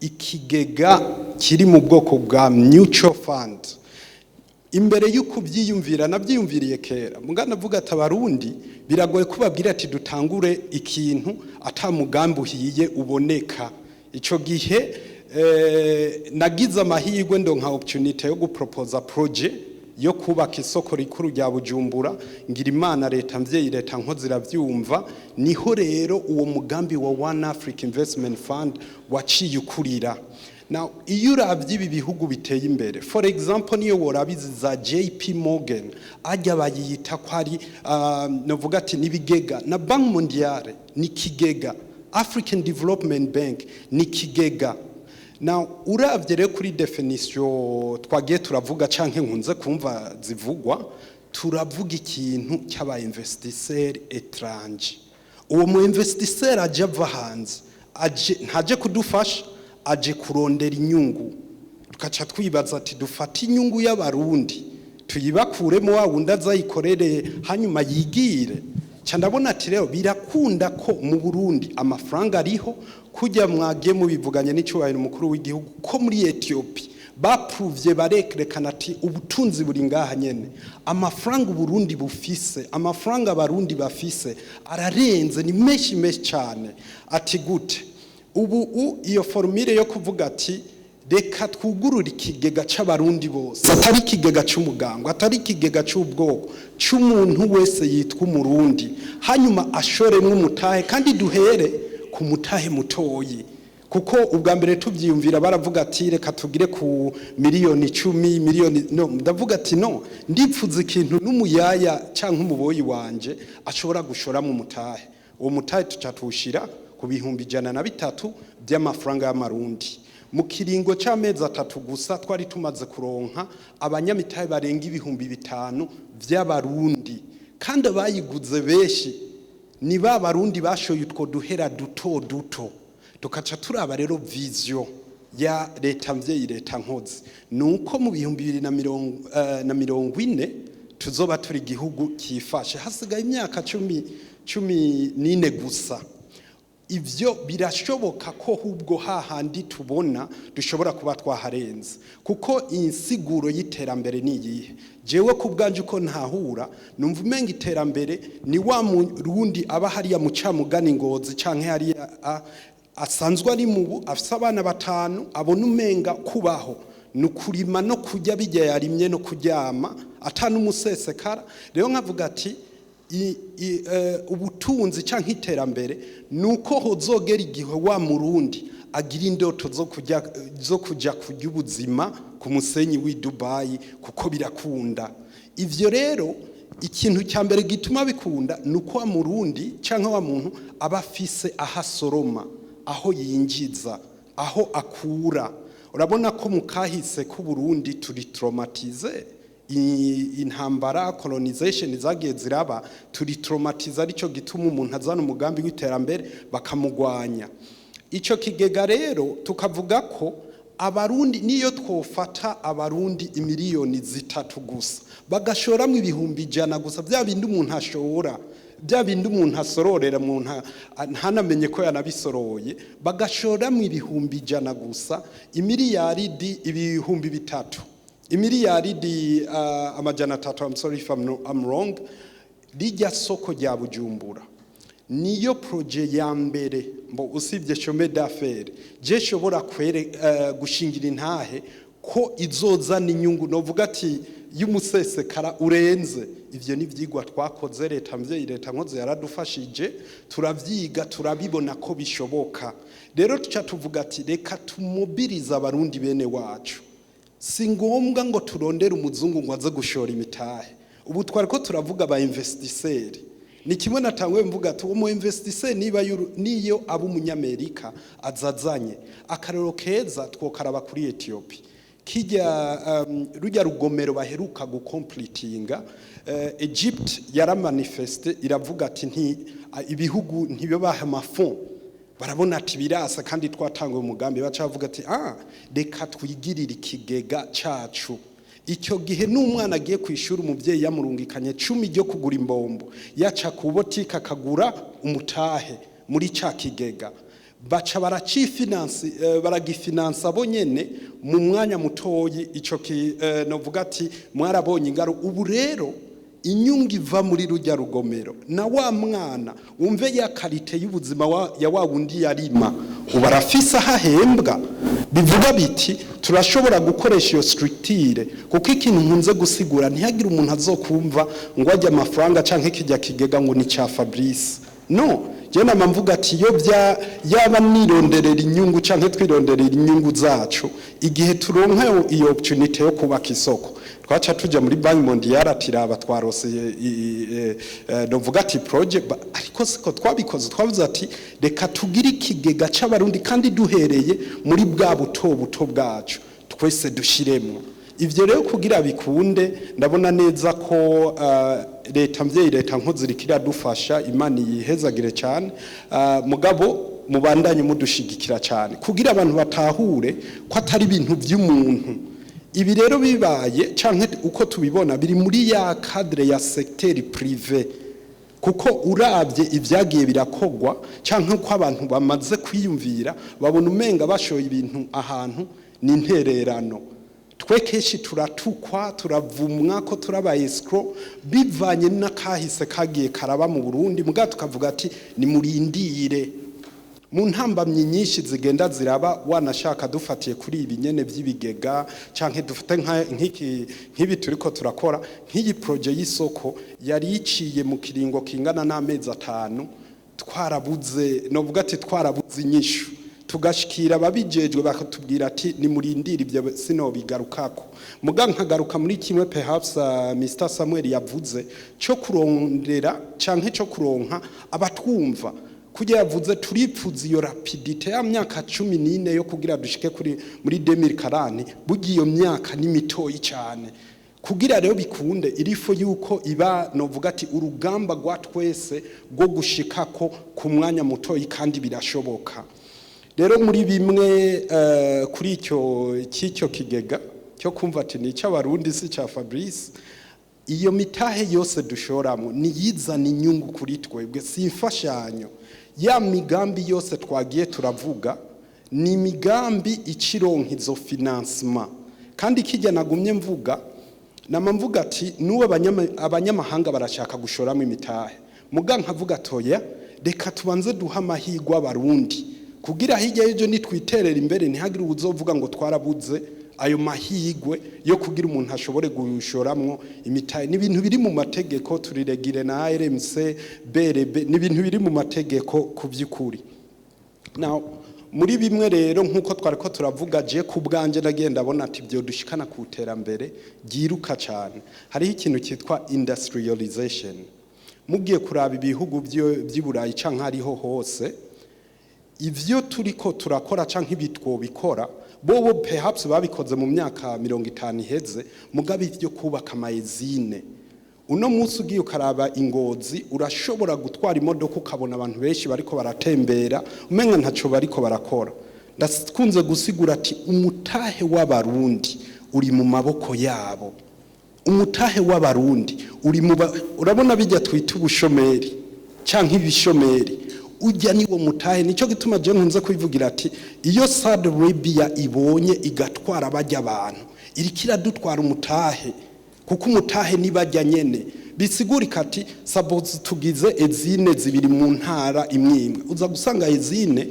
D: ikigega kiri mu bwoko bwa mutual fund. Imbere y'uko byiyumvira nabyiyumviriye kera mugana avuga ati abarundi biragoye kubabwira ati dutangure ikintu atamugambi uhiye uboneka. Ico gihe nagize amahirwe ndo nka opportunity yo guproposa project yo kubaka isoko rikuru rya Bujumbura ngira imana leta mvyeyi leta nkozi iravyumva niho rero uwo mugambi wa One Africa Investment Fund waciye ukurira. Now iyo uravye ibi bihugu biteye imbere, for example niyo worabizi za JP Morgan ajya bayita ko ari novuga ati nibigega na Bank Mondiale ni kigega, African Development Bank ni kigega. Now uravye rero kuri definition twagiye turavuga canke nkunze kumva zivugwa, turavuga ikintu cy'aba investisseurs étrangers. Uwo mu investisseur aje ava hanze, ntaje kudufasha, aje kurondera inyungu. Tukaca twibaza ati dufata inyungu y'abarundi tuyibakuremo wa wundi azayikorere hanyuma yigire. Ndabona ati rero birakunda ko mu Burundi amafaranga ariho kujya mwagiye mubivuganye n'icyubahiro mukuru w'igihugu ko muri Ethiopia baprovye barekerekana ati ubutunzi buri ngaha nyene, amafaranga Burundi bufise, amafaranga abarundi bafise ararenze, ni menshi cyane. Ati gute ubu iyo formule yo kuvuga ati reka twugurura ikigega c'abarundi bose, atari ikigega c'umugango, atari ikigega c'ubwoko, c'umuntu wese yitwa umurundi, hanyuma ashoremwe umutahe kandi duhere ku mutahe mutoyi. Kuko ubwa mbere tuvyiyumvira baravuga ati reka tugire ku miliyoni 10 miliyoni, no ndavuga ati no, ndipfuza ikintu n'umuyaya canke umuboyi wanje ashobora gushora mu mutahe. Uwo mutahe tucatushira ku bihumbi 103 by'amafaranga y'amarundi. Mu kiringo c'amezi 3 gusa twari tumaze kuronka abanyamitahe barenga ibihumbi 5 by'abarundi, kandi abayiguze beshi ni ba barundi bashoye utwo duhera duto duto. Tukaca turaba rero vision ya leta mvyeyi leta nkozi nuko mu bihumbi 2040 tuzoba turi igihugu kifashe, hasigaye imyaka 14 gusa. Ivyo birashoboka ko hubwo hahandi tubona dushobora kuba twaharenze, kuko insiguro y'iterambere niyihe. Jewe kubganje uko ntahura numva umenga iterambere ni wa murundi aba hariya mu Camugani Ngozi canke hariya asanzwe ari mu afise abana 5 abona umenga kubaho nukurima no kujya bijya yarimye no kuryama atanu umusesekara. Rero nkavuga ati ubutunzi canke iterambere nuko hozogera igihe wa murundi agira indoto zo kujya kujya ubuzima ku musenyi w'i Dubai, kuko birakunda. Ivyo rero ikintu cya mbere gituma bikunda nuko wa murundi canke wa muntu aba afise ahasoroma, aho yinjiza, aho akura. Urabona ko mukahise ku Burundi turi traumatize, intambara colonization zagiye ziraba, turi traumatize, arico gituma umuntu azana umugambi w'iterambere bakamugwanya. Ico kigega rero tukavuga ko abarundi niyo twofata abarundi imiliyoni 3 gusa bagashoramo ibihumbi 100 gusa, bya bindi umuntu ashora, bya bindi umuntu asororera umuntu ntanamenye ko yanabisoroye, bagashoramo ibihumbi 100 gusa, imiliyaridi ibihumbi 3, imiliyaridi amajana 3, I'm sorry if I'm wrong. Rijya soko rya Bujumbura niyo projet ya mbere mbo usibye chemin d'affaires je shobora gushingira intahe ko izozana inyungu, novuga ati y'umusesekara urenze. Ivyo ni vyigwa twakoze, leta mvyeyi leta nkoze yaradufashije, turavyiga turabibona ko bishoboka. Rero tuca tuvuga ati reka tumobiliza abarundi bene wacu, si ngombwa ngo turondere umuzungu ngo aze gushora imitahe. Ubu twariko turavuga aba investisseurs, ni kimwe natangwe mvuga ati umu investisseur niyo abo umunyamerika azazanye akarero keza twokaraba kuri Ethiopia kijya rujya rugomero baheruka gucompletinga. Egypt yaramanifeste iravuga ati ibihugu ntibibaha amafond, barabona ati birasa kandi twatangwe umugambi bacavuga ati reka twigirira ikigega cacu. Icyo gihe n'umwana agiye kwishura umubyeyi yamurungikanye 10 ryo kugura imbombo, yaca ku botika akagura umutahe muri ca kigega, baca baragifinansa bonyene mu mwanya mutoyi. Ico novuga ati mwarabonye ingaro. Ubu rero inyungu iva muri rujya rugomero na wa mwana wumve ya karite y'ubuzima ya wa wundi yarima, ubu arafise ahahembwa bivuga biti turashobora gukoresha iyo structure kuko ikintu nkunze gusigura ntihagire umuntu azokumva ngo ajya amafaranga canke kijya kigega ngo ni ca Fabrice no je nama mvuga ati yo yaba nironderera inyungu canke twironderera inyungu zacu igihe turonka iyo opportunity yo kubaka isoko twaca tuja muri Banki Mondiale atiraba twarose novuga ati project ariko siko twabikoze twavuze ati reka tugire ikigega c'abarundi kandi duhereye muri bwa buto bwacu twese dushiremo ivyo rero kugira bikunde ndabona neza ko leta mvyeyi leta nkozirikira dufasha imana yihezagire cyane mugabo mubandanye mudushigikira cyane kugira abantu batahure ko atari ibintu by'umuntu ibi rero bibaye canke uko tubibona biri muri ya cadre ya secteur privé kuko urabye ivyagiye birakogwa canke ko abantu bamaze kwiyumvira babona umenga bashoye ibintu ahantu ni intererano twe keshi turatukwa turavumwa ko turabaye escrow bivanye n'akahise kagiye karaba mu Burundi muga tukavuga ati ni murindire mu ntambamye nyinshi zigenda ziraba wanashaka dufatiye kuri ibinyene by'ibigega canke dufate nk'ibi turiko turakora nk'iyi project y'isoko yari iciye mu kiringo kingana n'amezi 5 twarabuze novuga ati twarabuze inyishu tugashikira babijejwe bakatubwira ati ni murindira ibyo sino bigarukako muga nkagaruka muri kimwe perhaps Mr Samuel yavuze cyo kurondera canke cyo kuronka abatwumva kugira yavuze turipfuza iyo rapidite ya myaka 14 yo kugira dushike kuri muri 2040 bugiye iyo myaka ni mitoyi cyane kugira rero bikunde irifo yuko iba novuga ati urugamba rwa twese rwo gushikako ku mwanya mutoyi kandi birashoboka rero muri bimwe kuri icyo kigega cyo kumva ati ni cy'abarundi si cya Fabrice iyo mitahe yose dushoramo ni yizana inyungu kuri twebwe si imfashanyo ya migambi yose twagiye turavuga ni imigambi ikironka izo financement kandi kijya nagumye mvuga namamvuga ati nuwe abanyamahanga barashaka gushoramo imitahe muga nkavuga toya reka tubanze duha amahirwe abarundi kugira hirya y'ejo nitwiterera imbere ntihagire uzovuga ngo twarabuze ayo mahigwe yo kugira umuntu ashobore gushoramwo imitahe n'ibintu biri mu mategeko turiregire na RMC BRB n'ibintu biri mu mategeko kuvyukuri now muri bimwe rero nkuko twariko turavuga je ku bwanje nagenda abona ati byo dushikana ku terambere giruka cyane hari ikintu cyitwa industrialization mugiye kuraba ibihugu by'iburayi canke hariho hose ivyo turiko turakora canke ibitwo bikora bobo perhaps babikoze mu myaka 50 iheze mugabe ivyo kubaka amayezine uno munsi ugiye ukaraba Ingozi urashobora gutwara imodoka ukabona abantu benshi bariko baratembera umenga ntaco bariko barakora ndakunze gusigura ati umutahe w'abarundi uri mu maboko yabo umutahe w'abarundi uri mu urabona bijya twita ubushomeri canke ibishomeri ujya niwo mutahe nico gituma je nkunze kwivugira ati iyo Saudi Arabia ibonye igatwara bajya abantu irikira dutwara umutahe kuko umutahe nibajya nyene bisigurika ati suppose tugize ezine zibiri mu ntara imwimwe uza gusanga ezine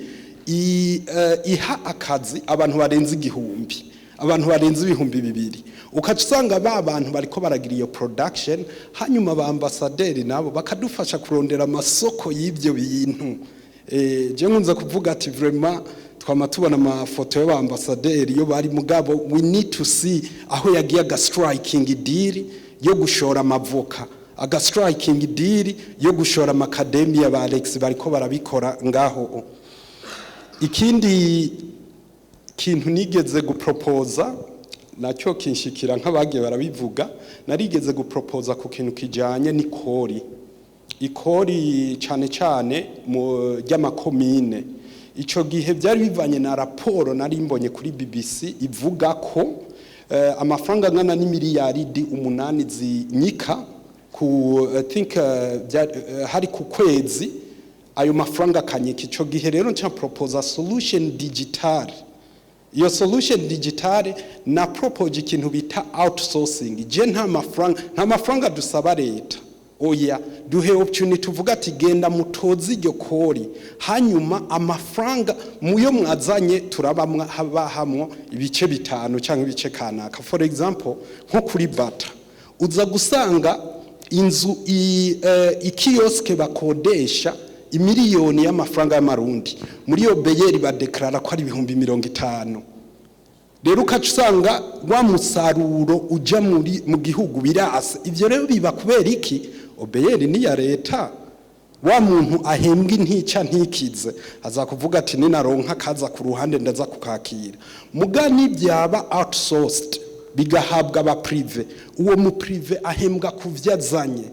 D: iha akazi abantu barenze igihumbi abantu barenze ibihumbi 2 ukacusanga ba bantu bariko baragira iyo production hanyuma ba ambassadeur nabo bakadufasha kurondera amasoko y'ivyo bintu je nkunze kuvuga ati vraiment twama tubona amafoto y'aba ambassadeur yo bari mugabo we need to see aho yagiye aga striking deal yo gushora amavoka aga striking deal yo gushora amakademia ba Alex bariko barabikora ngaho ikindi kintu nigeze guproposa nacyo kinshikira nk'abagiye barabivuga narigeze guproposa ku kintu kijanye ikori cyane mu y'amakomine ico gihe byari bivanye na raporo nari mbonye kuri BBC ivuga ko amafaranga ngana n'imiliyaridi 8 zinyika ku I think hari ku kwezi ayo mafaranga kanyika ico gihe rero nca proposa solution digital iyo solution digital na propose ikintu bita outsourcing je nta mafaranga dusaba leta oya duhe opportunity tuvuga ati genda mutoze iryo kori hanyuma amafaranga muyo mwazanye turabahamwo ibice bitanu cyangwa ibice kanaka. For example nko kuri bata uza gusanga inzu ikioske bakodesha imiliyoni y'amafaranga y'amarundi, muri yo beyeri badeklara ko ari 50,000. Rero ukacusanga wa musaruro uja mu gihugu birase. Ivyo rero biba kubera iki? Obeyeri ni ya leta. Wa muntu ahembwa intica ntikize azakuvuga ati ninaronka kaza ku ruhande ndaza kukakira. Mugani byaba outsourced bigahabwa aba prive, uwo mu prive ahembwa kuvyazanye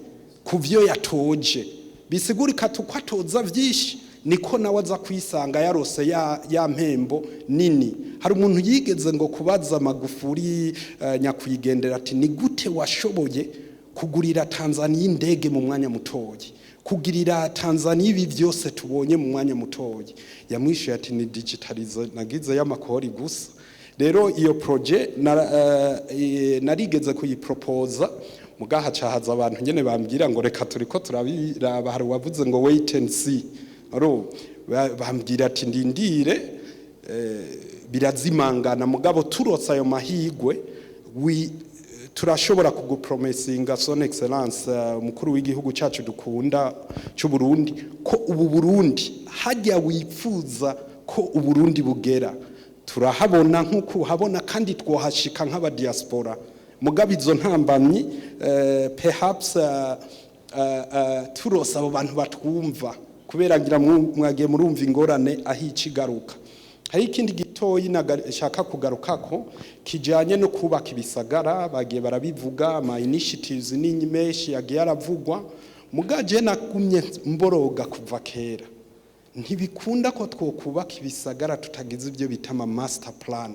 D: kuvyo yatoje. Bisigurika tukwatoza vyinshi niko nawe aza kwisanga yarose ya mpembo nini. Hari umuntu yigeze ngo kubaza Magufuli nyakwigendera ati ni gute washoboye kugurira Tanzania indege mu mwanya mutoyi, kugirira Tanzania ibi byose tubonye mu mwanya mutoyi? Yamwishuye ati ni digitalize nagize y'amakori gusa. Rero iyo project narigeze kuyiproposa mugaha cahaza abantu nyene bambwira ngo reka turiko turabiraba. Hari wavuze ngo wait and see, bambwira ati ndindire birazimangana mugabo turotsa ayo mahigwe turashobora kugupromesinga son excellence umukuru w'igihugu cyacu dukunda cy'u Burundi ko ubu Burundi hajya wifuza ko uburundi bugera turahabona nk'uko habona kandi twohashika nk'aba diaspora. Mugabe izo ntambamyi perhaps turosa abo bantu batwumva kubera ngira mwagiye murumva ingorane ahicigaruka. Hari ikindi gitoyi nashaka kugarukako kijanye no kubaka ibisagara, bagiye barabivuga ama initiatives n'inyimeshi yagiye aravugwa. Mugaje nakumye mboroga kuva kera ntibikunda ko twokubaka ibisagara tutagize ibyo bitama master plan.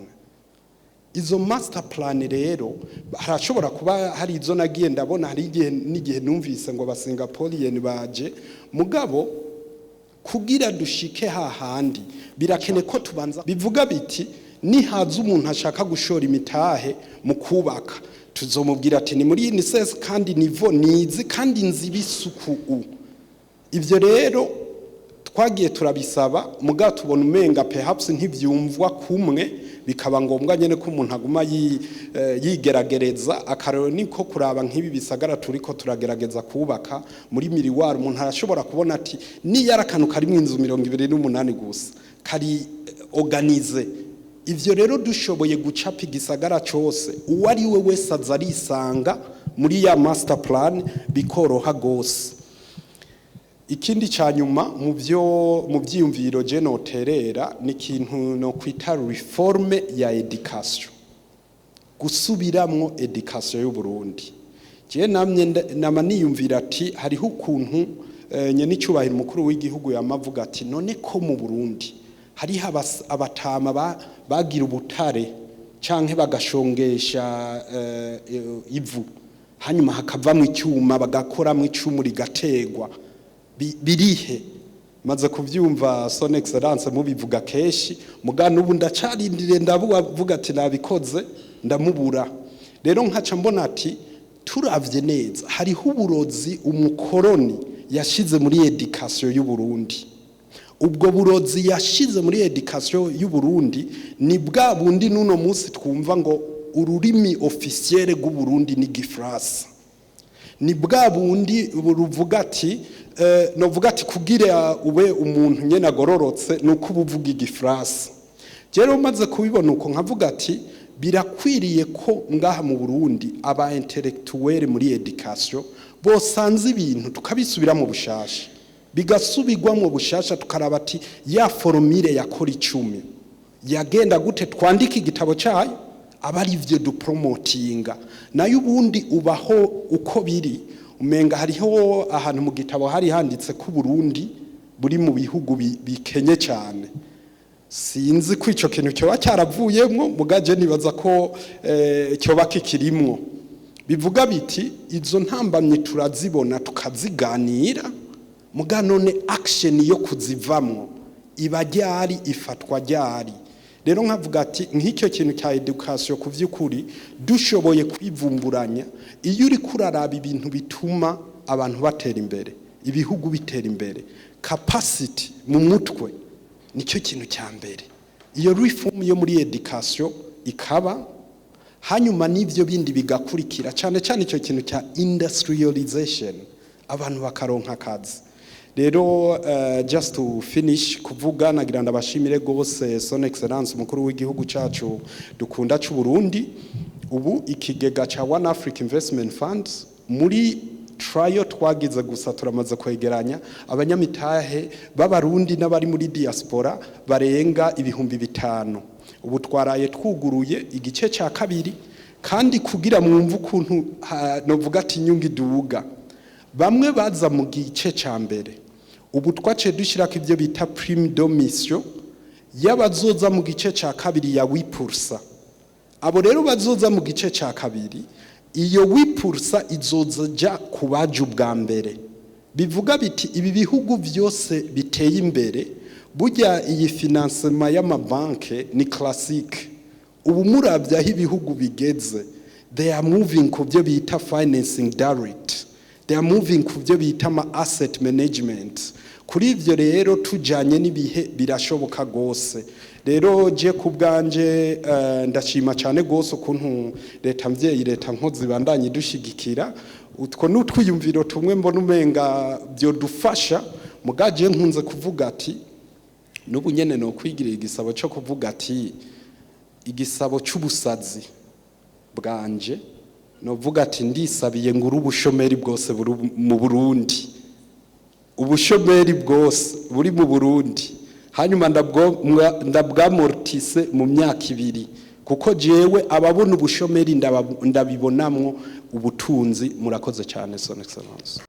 D: Izo master plan rero harashobora kuba hari izo nagiye ndabona, hari n'igihe numvise ngo Singaporean baje mugabo kugira dushike hahandi birakene ko tubanza bivuga biti nihaza umuntu ashaka gushora imitahe mu kubaka tuzomubwira ati ni muri UNICEF kandi nivo nizi kandi nzi bisuku. Ivyo rero twagiye turabisaba muga tubona umenga perhaps ntivyumvwa kumwe, bikaba ngombwa nyene ko umuntu aguma yigeragereza. Akarero niko kuraba nk'ibi bisagara turiko turagerageza kubaka muri miriwari, umuntu arashobora kubona ati ni yarakanu kari mu inzu 28 gusa kari organize. Ivyo rero dushoboye gucapa igisagara cyose uwari we wese azarisanga muri ya master plan bikoroha gose. Ikindi cyanyuma mu byiyumviro je noterera ni kintu no kwita reforme ya education, gusubiramwo education y'u Burundi. Je namye namaniyumvira ati hariho ukuntu nyene icubahira umukuru w'igihugu yamavuga ati none ko mu Burundi hari abatama bagira ubutare canke bagashongesha ivu hanyuma hakavamwe icyuma bagakoramwe icumu rigategwa, birihe? Maze kuvyumva son excellence mubivuga keshi mugana ubu ndacarindire ndavuga ati nabikoze ndamubura. Rero nkaca mbona ati turavye neza hariho uburozi umukoroni yashize muri education y'u Burundi. Ubwo burozi yashize muri education y'u Burundi ni bwa bundi nuno munsi twumva ngo ururimi officiel rw'u Burundi ni Gifrasa. Ni bwa bundi buruvuga ati novuga ati kugira ube umuntu nyene agororotse nuko ubuvuga Igifrasa. Rero maze kubibona uko nkavuga ati birakwiriye ko ngaha mu Burundi aba intellectuel muri education bosanze ibintu tukabisubira mu bushasha, bigasubirwa mu bushasha tukaraba ati ya formule yakora 10 yagenda gute, twandika igitabo cyayo abari ivyo du promotinga nayo ubundi ubaho uko biri. Umenga hariho ahantu mu gitabo hari handitse ko Burundi buri mu bihugu bikenye cyane. Sinzi ko ico kintu cyo cyaravuyemwo mugaje nibaza ko cyo bakikirimwo. Bivuga biti izo ntambamye turazibona tukaziganira muga none action yo kuzivamwo ibajyari ifatwa ryari. Rero nkavuga ati nk'icyo kintu cya education ku vy'ukuri dushoboye kwivumburanya iyo uri kuraraba ibintu bituma abantu batera imbere ibihugu bitera imbere capacity mu mutwe nicyo kintu cya mbere iyo reform yo muri education ikaba hanyuma n'ivyo bindi bigakurikira cyane cyane icyo kintu cya industrialization abantu bakaronka akazi rero just to finish kuvuga nagira ndabashimire gose son excellence umukuru w'igihugu cyacu dukunda cy'u Burundi ubu ikigega cha One Africa Investment Fund muri trial twagize gusa turamaze kwegeranya abanyamitahe b'abarundi n'abari muri diaspora barenga 5,000 ubu twaraye twuguruye igice cya kabiri kandi kugira mwumve ukuntu novuga ati inyungu iduga bamwe baza mu gice cya mbere ubu twace dushirako ibyo bita prime d'omission yabazoza mu gice cya kabiri ya 8%. Abo rero bazoza mu gice cya kabiri iyo 8% izoza kubaje ubwa mbere bivuga biti ibi bihugu byose biteye imbere burya iyi financement y'amabanke ni classique ubu muravya aho ibihugu bigeze they are moving ku byo bita financing direct they are moving ku byo bita asset management kuri ivyo rero tujanye n'ibihe birashoboka gose rero je kubganje ndashima cyane gose ukuntu leta mvyeyi leta nkozi bandanye dushigikira utwo n'utwiyumviro tumwe mbona umenga byo dufasha mugaje nkunze kuvuga ati n'ubu nyene no kwigira igisabo cyo kuvuga ati igisabo cy'ubusazi bwanje no vuga ati ndisabiye nguru ubushomeri bwose mu Burundi ubushomeri bwose buri mu Burundi hanyuma ndabwamortise mu myaka 2 kuko jewe ababona ubushomeri ndabibonamwo ubutunzi murakoze cyane son excellence